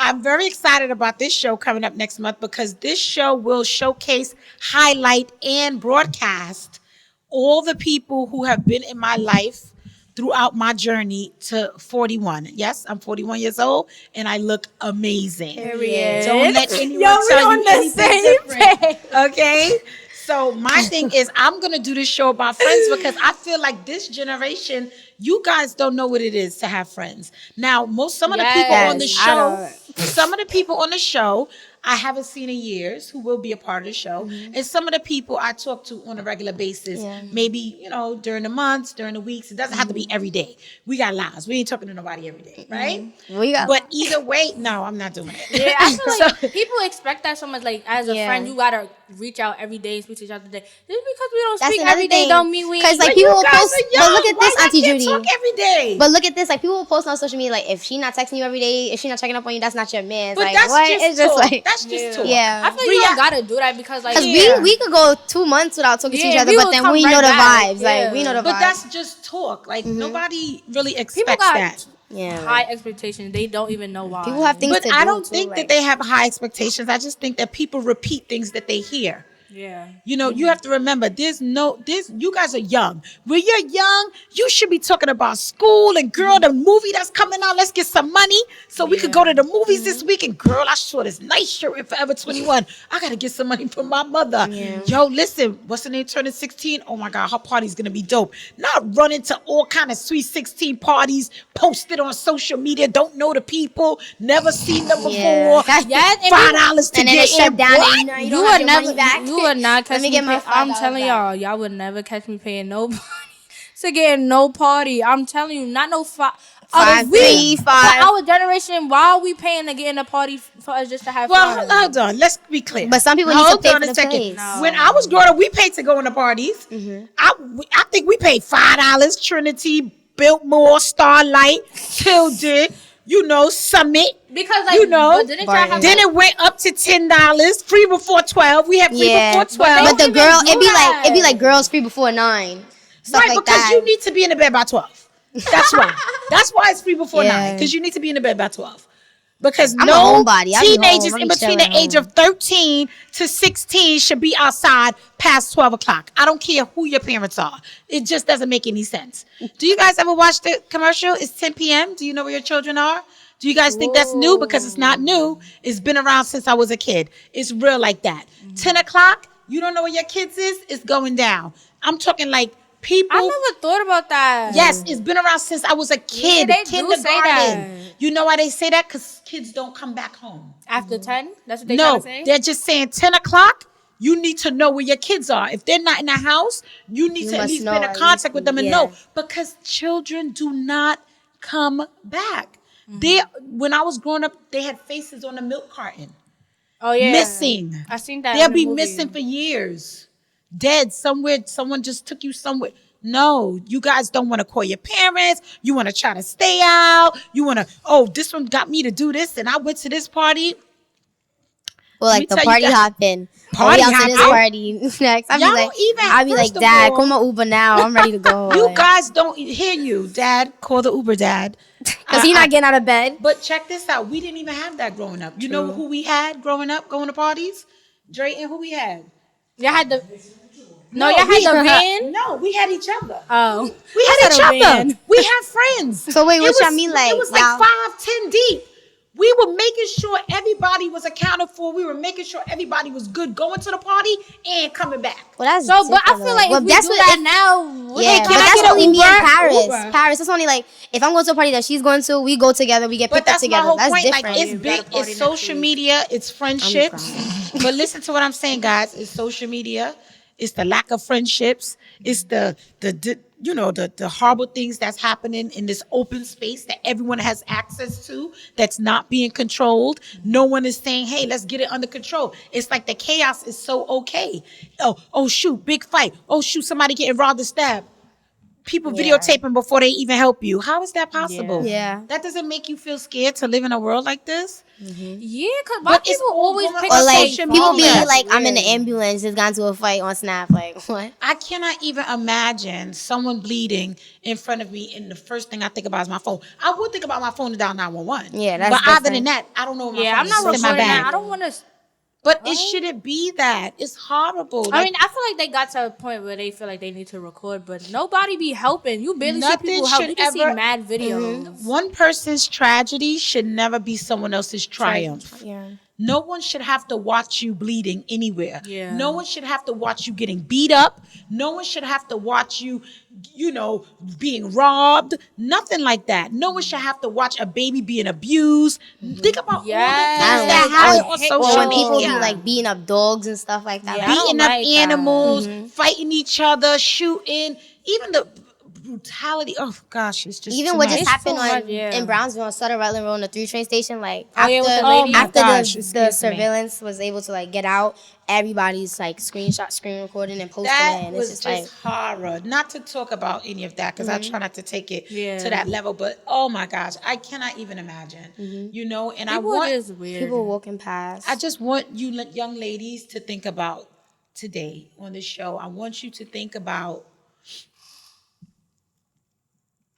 I'm very excited about this show coming up next month because this show will showcase, highlight, and broadcast all the people who have been in my life throughout my journey to 41. Yes, I'm 41 years old and I look amazing. Period. Don't let anyone Yo, we tell on you the anything same different. page. Okay? So my thing is I'm going to do this show about friends because I feel like this generation, you guys don't know what it is to have friends. Now, some of the people on the Yes, I show, some of the people on the show I haven't seen in years who will be a part of the show. And some of the people I talk to on a regular basis, maybe, during the months, during the weeks. It doesn't have to be every day. We got lives. We ain't talking to nobody every day, right? But either way, no, I'm not doing it. Yeah, I feel like people expect that so much. Like, as a Yeah. friend, you gotta reach out every day and speak to each other today. Just because we don't That's speak another every day thing. don't mean we. 'Cause, like, But people you will guys post- are but young. look at Why this, y'all Auntie can't Judy. talk every day. But look at this, like people will post on social media, like if she not texting you every day, if she not checking up on you, that's not your man. But Like that's what? just It's just talk. like That's just talk. yeah. I feel like you don't gotta do that because, like, Because Yeah. we could go 2 months without talking to each Yeah, other, we but will then come we right know the back. vibes. Yeah. Like we know the But vibes. that's just talk. Like nobody really expects got that. Yeah. high expectations. They don't even know why. People have things But to do. I don't too, think that like- they have high expectations. I just think that people repeat things that they hear. Yeah. You have to remember, you guys are young. When you're young, you should be talking about school and girl, the movie that's coming out, let's get some money so we could go to the movies this week. And girl, I saw this nice shirt in Forever 21. I got to get some money from my mother. Yo, listen, what's her name turning 16? Oh my God, her party's going to be dope. Not running to all kind of sweet 16 parties, posted on social media, don't know the people, never seen them before. Yeah. Yes, and $5 to and then get it shut in. down. What? And you You don't would have your never, money back. you would not catch Let me get my I'm $5 telling back. y'all would never catch me paying nobody to get in no party. I'm telling you, not no Five, three, for five. our generation, why are we paying to get in a party for us just to have Well, fun? hold on. Let's be clear. But some people need to Hold pay on for a the second. place. No. When I was growing up, we paid to go into parties. I think we paid $5. Trinity, Biltmore, Starlight, Tilden, Summit. Because like You know, but didn't y'all have Barton. then it went up to $10. Free before 12. We had free Yeah, before 12. but the even girl, do it'd be that. like girls free before 9, stuff right, like because that. you need to be in the bed by 12. That's why. That's why it's free before Yeah. 9, because you need to be in the bed by 12. Because I'm a no homebody. I be teenagers home. I in be between the chilling age home. of 13 to 16 should be outside past 12 o'clock. I don't care who your parents are. It just doesn't make any sense. Do you guys ever watch the commercial? It's 10 p.m. Do you know where your children are? Do you guys think that's new? Because it's not new. It's been around since I was a kid. It's real like that. 10 o'clock, you don't know where your kids is? It's going down. I'm talking like people. I never thought about that. Yes, it's been around since I was a kid. they do say that. You know why they say that? Because kids don't come back home. After 10? That's what they No, trying to say? they're just saying 10 o'clock. You need to know where your kids are. If they're not in the house, you need You to at must least know be in at contact least, with them and yeah. know. Because children do not come back. When I was growing up, they had faces on the milk carton. Oh yeah. Missing. I seen that. They'll in the be movie. missing for years. Dead somewhere. Someone just took you somewhere. No, you guys don't want to call your parents. You want to try to stay out. You want to, oh, this one got me to do this and I went to this party. Well, Let me like the tell you party guys- hopping. Party Party out to this hopping? party next. Y'all don't even- I'd be like, first of Dad, all- call my Uber now. I'm ready to go. You guys don't hear you, Dad. Call the Uber, Dad. Because he's not getting out of bed. But check this out. We didn't even have that growing up. You know who we had growing up, going to parties? Drayton, who we had? Y'all had the No, y'all had the van? No, we had each other. Oh. We had I each said a other. van. We had friends. So wait, It what y'all was- mean, like, it was like y'all- 5, 10 deep. We were making sure everybody was accounted for. We were making sure everybody was good going to the party and coming back. Well, that's So, but I different, feel like though. if we do that now, what Yeah, the but I that's get only an me and Uber? Paris. Uber. Paris, that's only like, if I'm going to a party that she's going to, we go together, we get But picked up that's my together. whole That's point. different. Like, it's You've big. got a party It's next social week. media. It's friendships. But listen to what I'm saying, guys. It's social media. It's the lack of friendships. It's the horrible things that's happening in this open space that everyone has access to, that's not being controlled. No one is saying, hey, let's get it under control. It's like the chaos is so okay. Oh shoot, big fight. Oh shoot, somebody getting robbed or stabbed. People videotaping before they even help you. How is that possible? Yeah. That doesn't make you feel scared to live in a world like this? Yeah, because why But it's people all always going pick on Or up like, social people be media. like, I'm in the ambulance, just got into a fight on Snap. Like, what? I cannot even imagine someone bleeding in front of me, and the first thing I think about is my phone. I would think about my phone to dial 911. Yeah, that's But other different. than that, I don't know where my Yeah, phone I'm is. not It's in my recording bag. that. I don't want to. But it shouldn't be that. It's horrible. I mean, I feel like they got to a point where they feel like they need to record, but nobody be helping. You barely see Nothing people help. should You just see ever- mad videos. one person's tragedy should never be someone else's triumph. Yeah. No one should have to watch you bleeding anywhere. Yeah. No one should have to watch you getting beat up. No one should have to watch you, being robbed. Nothing like that. No one should have to watch a baby being abused. Think about Yes. all the things I that don't happen like- on I hate- social Or when Yo. people media. be like beating up dogs and stuff like that. Yeah, Like, I don't Beating up like that. animals, fighting each other, shooting, even the brutality. Oh gosh, it's just even too what much. just It's happened so on much, yeah. in Brownsville on Sutter Rutland Road on the 3 train station, like Oh, yeah, with the after lady? after Oh my gosh, it the scares me. surveillance was able to like get out, everybody's like screen recording and posting it, That and was it's just just like horror. Not to talk about any of that because I try not to take it Yeah. to that level. But oh my gosh, I cannot even imagine. And People I want, is weird. people walking past. I just want you young ladies to think about today on this show. I want you to think about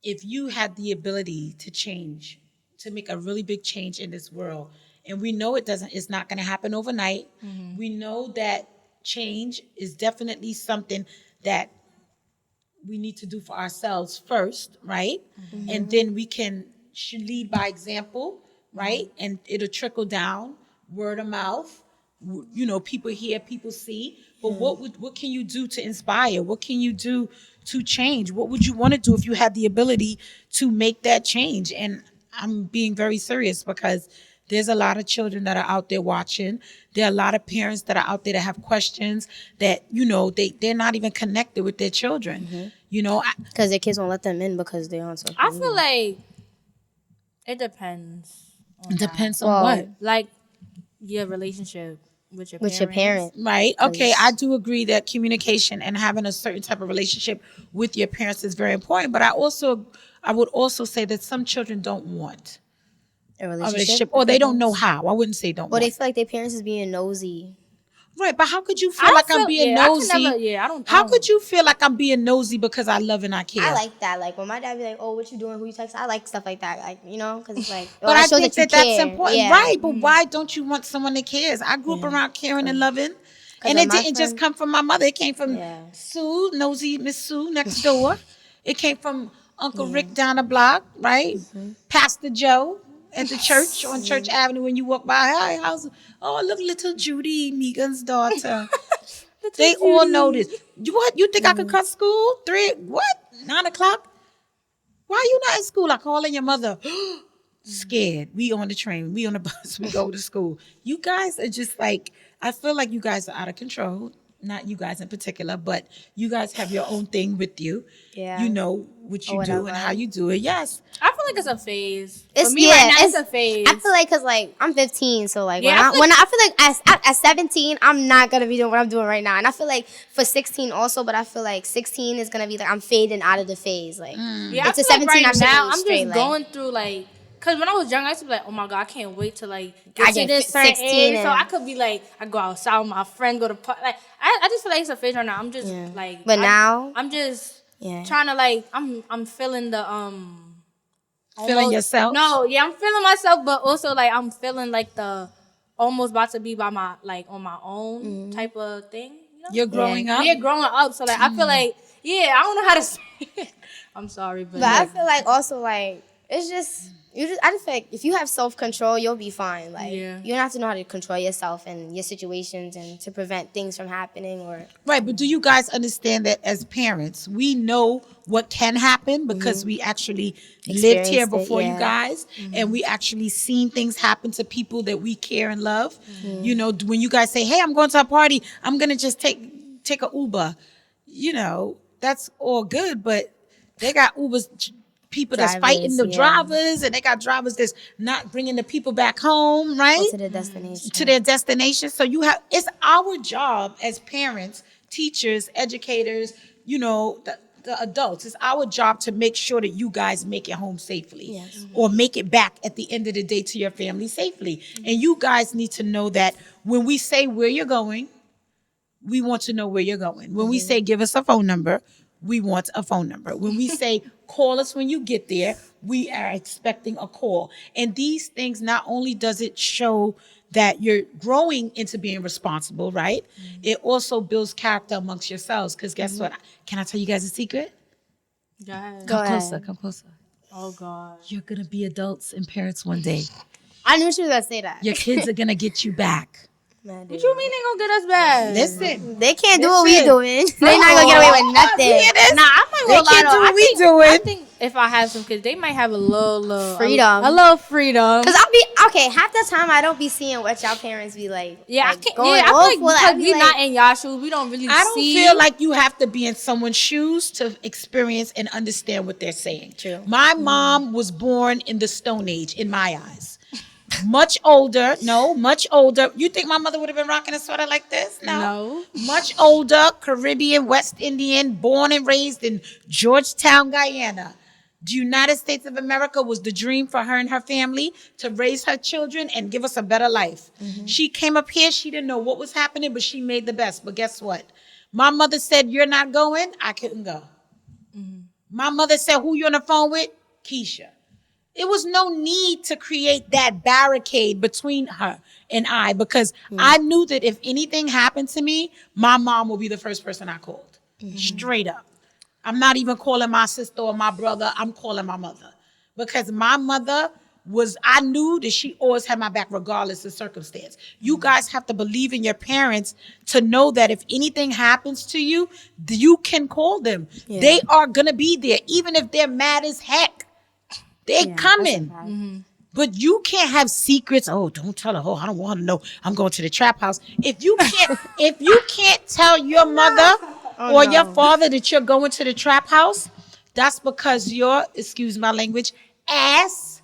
if you had the ability to change, to make a really big change in this world. And we know it's not going to happen overnight. We know that change is definitely something that we need to do for ourselves first, right? And then we should lead by example, right? And it'll trickle down, word of mouth. People hear, people see. But what can you do to inspire? What can you do to change? What would you want to do if you had the ability to make that change? And I'm being very serious because there's a lot of children that are out there watching. There are a lot of parents that are out there that have questions that, they're not even connected with their children. because their kids won't let them in because they're on social I media. feel like it depends. It depends on Well, what. Like your relationship with your with your parents. parent. Right. Okay. I do agree that communication and having a certain type of relationship with your parents is very important. But I would also say that some children don't want. A a relationship. relationship, or they don't know how. I wouldn't say don't Or they want. feel like their parents is being nosy. Right, but how could you I feel don't like I'm feel- being yeah, I can nosy? never- yeah, I don't- I How don't- could you feel like I'm being nosy because I love and I care? I like that. Like when my dad be like, "Oh, what you doing? Who you text?" I like stuff like that. Like because it's like, But I shows think you that that's care. important, Yeah. right? But why don't you want someone that cares? I grew up around caring and loving, and of it my didn't just friend- come from my mother. It came from Yeah. Sue, nosy Miss Sue next door. It came from Uncle Rick down the block, right? Pastor Joe at the church on Church Avenue. When you walk by, hi, how's? Oh, look, little Judy, Megan's daughter. They all know this. What? You think I could cut school? 9 o'clock? Why you not in school? I calling your mother. Scared. We on the train. We on the bus. We go to school. You guys are just like, I feel like you guys are out of control. Not you guys in particular, but you guys have your own thing with you. Yeah. You know what you do and whatever. how you do it. Yes. I feel like it's a phase. It's For me right now, it's a phase. I feel like because like I'm 15, so like Yeah, when I feel like at 17, I'm not gonna be doing what I'm doing right now, and I feel like for 16 also, but I feel like 16 is gonna be like I'm fading out of the phase. Like Yeah, I it's a feel like 17, right I'm now, I'm straight, just like- going through like, cause when I was young, I used to be like, oh my god, I can't wait to like I get to get this certain 16 age. So and- I could be like, I go outside with my friend, go to park. Like I just feel like it's a phase right now. I'm just like, But now- I'm just Yeah. trying to like, I'm feeling the Feeling almost- yourself? No, yeah, I'm feeling myself, but also like I'm feeling like the almost about to be by my like on my own type of thing. You know? You're growing up. Yeah, growing up. So like I feel like I don't know how to say it. I'm sorry, but But I feel like also like it's just I just feel like if you have self-control, you'll be fine. Like Yeah. you don't have to know how to control yourself and your situations and to prevent things from happening or Right, but do you guys understand that as parents, we know what can happen because we actually lived here Experienced it, before you yeah. guys, and we actually seen things happen to people that we care and love. You know, when you guys say, "Hey, I'm going to a party. I'm gonna just take a Uber," you know, that's all good, but they got Ubers. People that's fighting the Drivers, yeah. drivers, and they got drivers that's not bringing the people back home, right? to the destination. To their destination. So it's our job as parents, teachers, educators, you know, the adults. It's our job to make sure that you guys make it home safely, Yes. or make it back at the end of the day to your family safely. And you guys need to know that when we say where you're going, we want to know where you're going. When we say give us a phone number, we want a phone number. When we say call us when you get there, we are expecting a call. And these things, not only does it show that you're growing into being responsible, right? It also builds character amongst yourselves. Because guess what? Can I tell you guys a secret? God. Go ahead. Come closer. Oh god. You're going to be adults and parents one day. I knew she was gonna say that. Your kids are going to get you back. Man, What you mean they gonna get us back? Listen. They can't do what we Listen. doing. They're not gonna get away with nothing. hear this? Nah, I'm not They gonna lie can't though. do what we I doing. think if I have some kids, they might have a little Freedom. a little freedom. Cause I'll be okay. Half the time I don't be seeing what y'all parents be like. Yeah, like, I can't. going Yeah, I off feel with. like I because be we like, not in y'all shoes, we don't really. I don't see. feel like you have to be in someone's shoes to experience and understand what they're saying. True. My mom was born in the Stone Age, in my eyes. Much older. You think my mother would have been rocking a sweater like this? No. Much older, Caribbean, West Indian, born and raised in Georgetown, Guyana. The United States of America was the dream for her and her family to raise her children and give us a better life. She came up here. She didn't know what was happening, but she made the best. But guess what? My mother said, "You're not going." I couldn't go. My mother said, "Who you on the phone with?" Keisha. It was no need to create that barricade between her and I, because I knew that if anything happened to me, my mom would be the first person I called. Straight up. I'm not even calling my sister or my brother. I'm calling my mother. Because my mother I knew that she always had my back regardless of circumstance. You guys have to believe in your parents to know that if anything happens to you, you can call them. Yeah. They are going to be there. Even if they're mad as heck, they're coming. But you can't have secrets. Oh, don't tell her. Oh, I don't want her to know I'm going to the trap house. If you can't tell your mother or your father that you're going to the trap house, that's because your, excuse my language, ass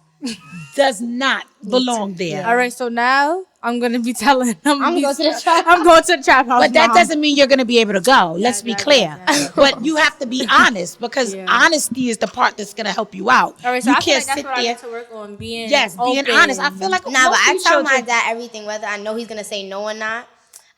does not belong there. All right, so now I'm gonna be telling them. I'm going to the trap. I'm going to the trap house. But that Mom. doesn't mean you're going to be able to go. Let's be yeah, clear. yeah. But you have to be honest because Yeah. honesty is the part that's going to help you out. All right, so you I feel can't like that's sit what I there. need to work on being. Yes, being open. honest. I feel like Nah, but most I of you tell my children- dad everything, whether I know he's gonna say no or not.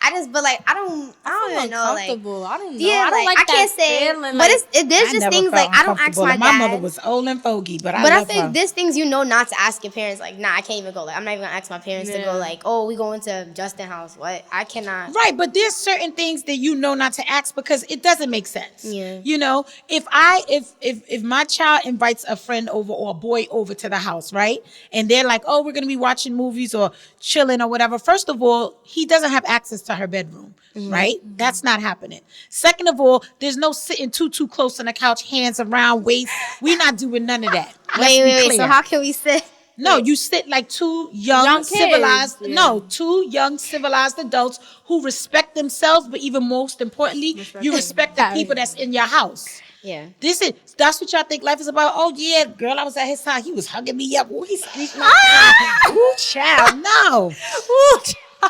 I just, but like, I don't even know, like, Uncomfortable. I don't know. yeah, I don't like I can't that say, feeling, but like, there's I just never things felt like I don't ask uncomfortable. my My dad. mother was old and fogey, but I But I love think her. there's things you know not to ask your parents. Like, nah, I can't even go. Like, I'm not even gonna ask my parents to Yeah. go. Like, oh, we going to Justin house. What? I cannot. Right, but there's certain things that you know not to ask because it doesn't make sense. Yeah. You know, if my child invites a friend over or a boy over to the house, right? And they're like, "Oh, we're going to be watching movies or chilling or whatever." First of all, he doesn't have access to her bedroom, right? That's not happening. Second of all, there's no sitting too close on the couch, hands around waist. We're not doing none of that. Let's be Wait. clear. So how can we sit? No, you sit like two young kids, civilized, yeah. two young civilized adults who respect themselves, but even most importantly, you respect the people that's in your house. Yeah. That's what y'all think life is about. Oh yeah, girl, I was at his house. He was hugging me up. Oh, he squeaked my eye. Ooh, child, no.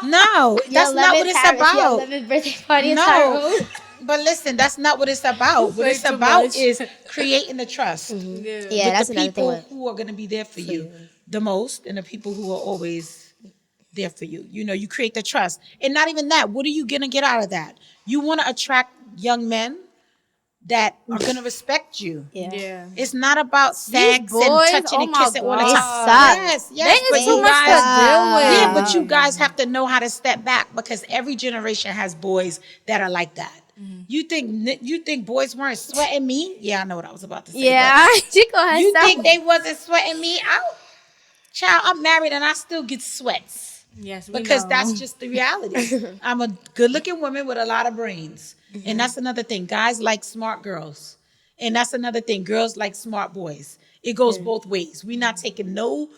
No, that's not what it's Your about. 11th birthday party in No. Tyrone. But listen, that's not what it's about. What it's Way too about much. is creating the trust. Yeah, With that's the another thing. people With, who are going to be there for you the most and the people who are always there for you. You know, you create the trust. And not even that. What are you going to get out of that? You want to attract young men that are going to respect you. yeah. It's not about sex boys, and touching oh and my kissing all the God. time. They Yes, They yes. is But too you much guys, to deal with. yeah, but you guys have to know how to step back because every generation has boys that are like that. You think boys weren't sweating me? Yeah, I know what I was about to say. Yeah. She go but ahead. you stop. think they wasn't sweating me out? Child, I'm married and I still get sweats Yes, we because know. that's just the reality. I'm a good-looking woman with a lot of brains, and that's another thing. Guys like smart girls, and that's another thing. Girls like smart boys. It goes both ways. We're not taking no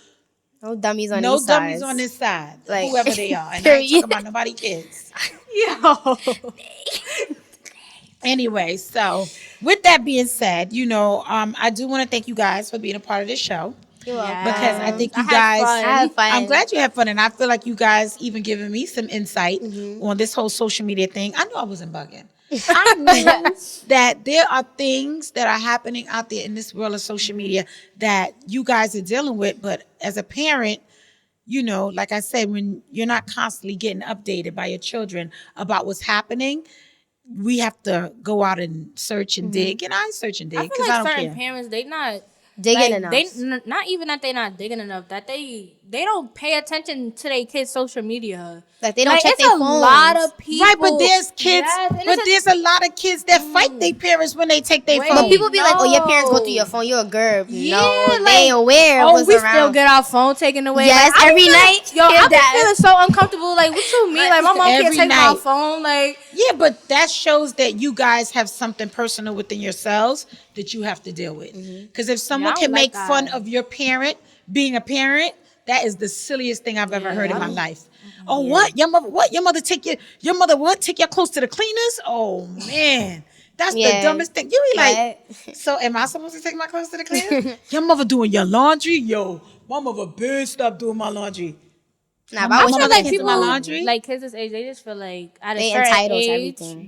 dummies on no these dummies sides. on this side, Like- whoever they are. And I ain't Period. talking about nobody kids. Yo. Anyway, so with that being said, you know, I do want to thank you guys for being a part of this show You're welcome. because I think you I had guys, fun. I had fun. I'm glad you had fun, and I feel like you guys even giving me some insight Mm-hmm. on this whole social media thing. I knew I wasn't bugging. I knew that there are things that are happening out there in this world of social media that you guys are dealing with, but as a parent, you know, like I said, when you're not constantly getting updated by your children about what's happening, we have to go out and search and dig. And I search and dig I feel because like I don't certain care. parents, they not Digging like, enough. They not even that they not digging enough. That they don't pay attention to their kids' social media. Like, they don't Like, check it's their a phones. lot of people. Right, but there's kids, Yes, and but it's there's a lot of kids that fight their parents when they take their Wait, phone. But people be like, oh, your parents go No. through your phone. You're a gerb. Yeah, no, like, they ain't aware of Oh, what's we around. still get our phone taken away. Yes, Like, I every feel- night. Yo, Hear I've been that. feeling so uncomfortable. Like, what you mean? Like, my mom can't Every take my night. phone. Like, Yeah, but that shows that you guys have something personal within yourselves that you have to deal with. Because if someone I don't can like make fun that. of your parent being a parent, that is the silliest thing I've ever heard in my life. Oh, what? Your mother? What? Your mother take your mother? What? Take your clothes to the cleaners? Oh man, that's the Yeah. dumbest thing. You be like, Right. so am I supposed to take my clothes to the cleaners? Your mother doing your laundry? Yo, my mother been stop doing my laundry. Nah, My but I I wish mama feel doesn't like do people, my laundry. like kids this age, they just feel like at a They certain entitled to age, everything.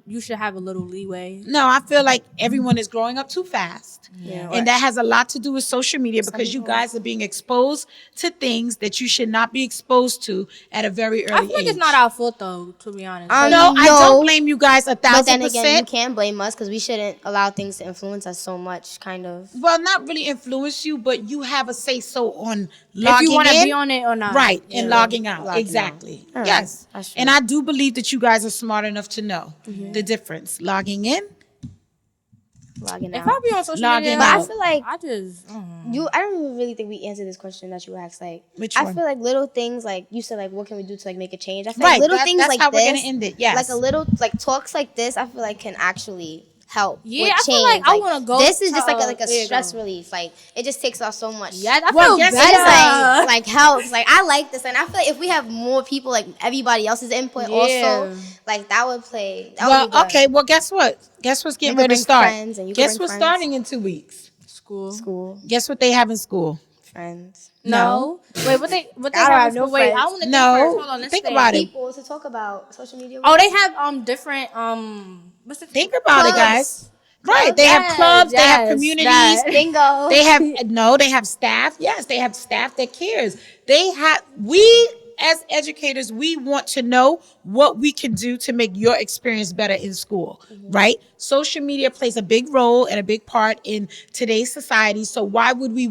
you should have a little leeway. No, I feel like everyone is growing up too fast. Yeah. And that has a lot to do with social media because you guys are being exposed to things that you should not be exposed to at a very early I feel like age. it's not our fault though, to be honest. No, I don't blame you guys 1,000%. But then again, you can't blame us because we shouldn't allow things to influence us so much, kind of. Well, not really influence you, but you have a say so on logging if you want to in, be on it or not. right, and logging out. Logging Exactly. out. All right, Yes. that's true. And I do believe that you guys are smart enough to know the difference. Logging in, Logging If out. I be on social Logging media, But I out. feel like I just I don't even really think we answered this question that you asked. Like, Which I one? feel like little things, like you said, like what can we do to like make a change? I feel Right, like little that- things that's like how this, we're gonna end it, yes. like a little like talks like this, I feel like can actually help. Yeah, with I feel change. like I wanna go This is to, just like a there you stress go. relief. Like it just takes off so much. yeah, I Well, feel guess It better. just like helps. Like I like this, and I feel like if we have more people, like everybody else's input, Yeah. also like that would play. That would be well, good. okay. Well, guess what? Guess what's getting You could ready to bring start? friends and you could Guess bring what's friends. starting in 2 weeks? School, Guess what they have in school? friends, No. Wait, what they I don't have no wait, I friends. want to No. think first. Hold on, let's Think think. about it. people to talk about social media. Oh, they have different what's the Think about it, Clubs. guys. Right. They have clubs. They have yes, communities. that. Bingo. They have staff. Yes, they have staff that cares. We as educators, we want to know what we can do to make your experience better in school, right? Social media plays a big role and a big part in today's society. So why would we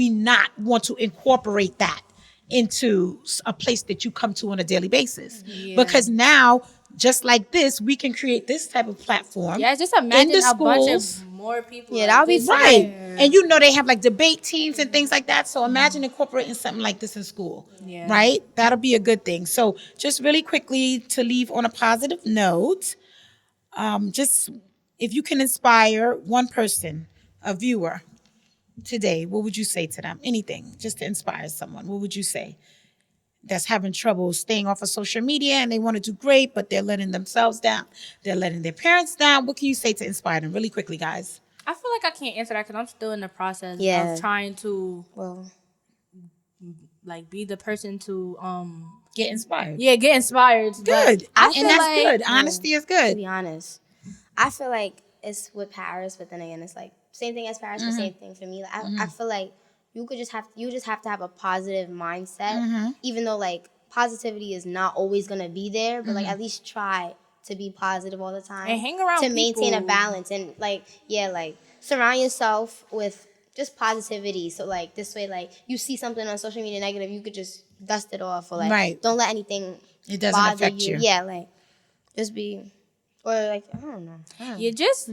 not want to incorporate that into a place that you come to on a daily basis? Because now, just like this, we can create this type of platform. Yeah, just imagine in the a bunch schools. of more people. Yeah, that would be this. Right. fun. And you know they have like debate teams and things like that. So imagine incorporating something like this in school. Yeah. Right? That'll be a good thing. So just really quickly to leave on a positive note, just if you can inspire one person, a viewer today, what would you say to them? Anything, just to inspire someone. What would you say? That's having trouble staying off of social media and they want to do great, but they're letting themselves down. They're letting their parents down. What can you say to inspire them? Really quickly, guys. I feel like I can't answer that because I'm still in the process Yeah. of trying to Well, like be the person to Get inspired. get inspired. But Good. I And feel that's like good. Honesty is to good. be honest, I feel like it's with Paris, but then again, it's like same thing as Paris, but same thing for me. Like, I feel like you just have to have a positive mindset, even though like positivity is not always gonna be there, but like at least try to be positive all the time And hang around to maintain a people. balance and like surround yourself with just positivity. So like this way, like you see something on social media negative, you could just dust it off or like Right. don't let anything It doesn't bother affect you. Yeah, like just be or like I don't know. you just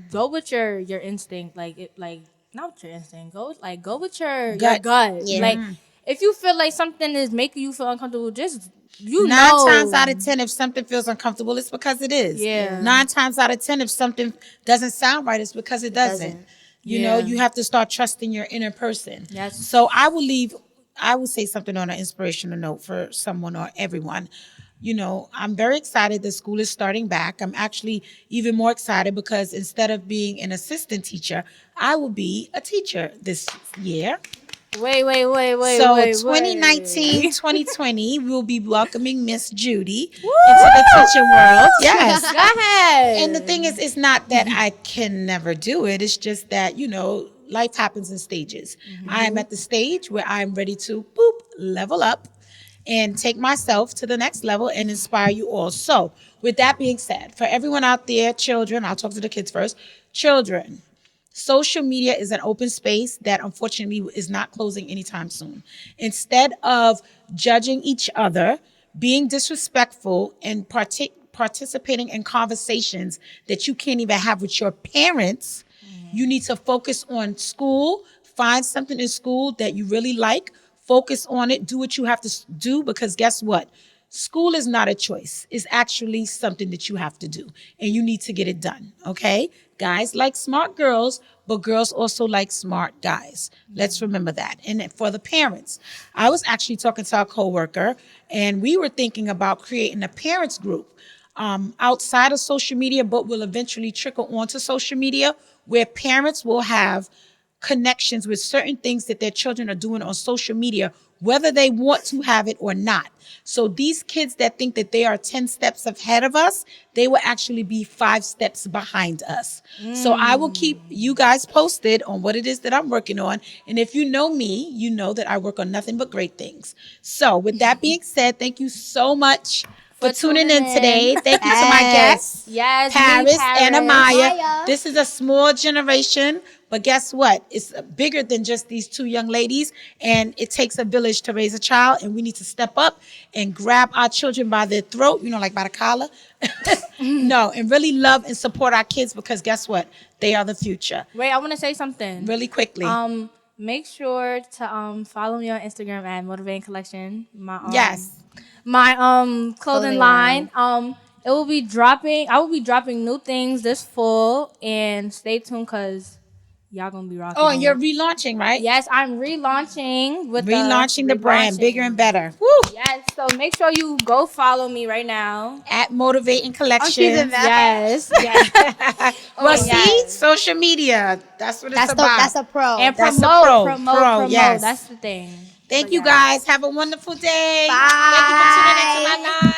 go with your instinct, not with your instinct. Go with your Gut. gut. Yeah. Like if you feel like something is making you feel uncomfortable, just Nine times out of 10, if something feels uncomfortable, it's because it is. Yeah. 9 times out of 10, if something doesn't sound right, it's because it doesn't. doesn't. You know, Yeah. you have to start trusting your inner person. Yes. So I will say something on an inspirational note for someone or everyone. You know, I'm very excited that school is starting back. I'm actually even more excited because instead of being an assistant teacher, I will be a teacher this year. Wait. So wait. 2019, 2020, we'll be welcoming Miss Judy into the teaching world. Yes. Go ahead. And the thing is, it's not that I can never do it. It's just that, you know, life happens in stages. I am at the stage where I'm ready to level up and take myself to the next level and inspire you all. So with that being said, for everyone out there, children, I'll talk to the kids first. Children, social media is an open space that unfortunately is not closing anytime soon. Instead of judging each other, being disrespectful, and participating in conversations that you can't even have with your parents, you need to focus on school. Find something in school that you really like. Focus on it. Do what you have to do because guess what? School is not a choice. It's actually something that you have to do and you need to get it done. Okay? Guys like smart girls, but girls also like smart guys. Let's remember that. And for the parents, I was actually talking to a coworker and we were thinking about creating a parents group outside of social media, but will eventually trickle onto social media where parents will have connections with certain things that their children are doing on social media, whether they want to have it or not. So these kids that think that they are 10 steps ahead of us, they will actually be 5 steps behind us. So I will keep you guys posted on what it is that I'm working on. And if you know me, you know that I work on nothing but great things. So with that being said, thank you so much for tuning in today. Thank you to my guests. Yes, Paris Paris and Amaya. Amaya. This is a small generation, but guess what? It's bigger than just these 2 young ladies, and it takes a village to raise a child, and we need to step up and grab our children by their throat, you know, like by the collar. No, and really love and support our kids because guess what? They are the future. Wait, I want to say something. Really quickly. Make sure to follow me on Instagram at Motivating Collection. Yes. My clothing Clothing line. It will be dropping. I will be dropping new things this fall, and stay tuned because y'all gonna be rocking. Oh, and on you're it. relaunching, right? Yes, I'm relaunching with Relaunching the brand, relaunching. bigger and better. Woo! Yes, so make sure you go follow me right now. At Motivating she's Collections. in that. Yes, yes. Well, Oh, see, yes. social media. That's what it's about. That's a pro. And That's a promote. yes. That's the thing. Thank So, you yeah. guys. Have a wonderful day. Bye. Thank you for tuning into my live.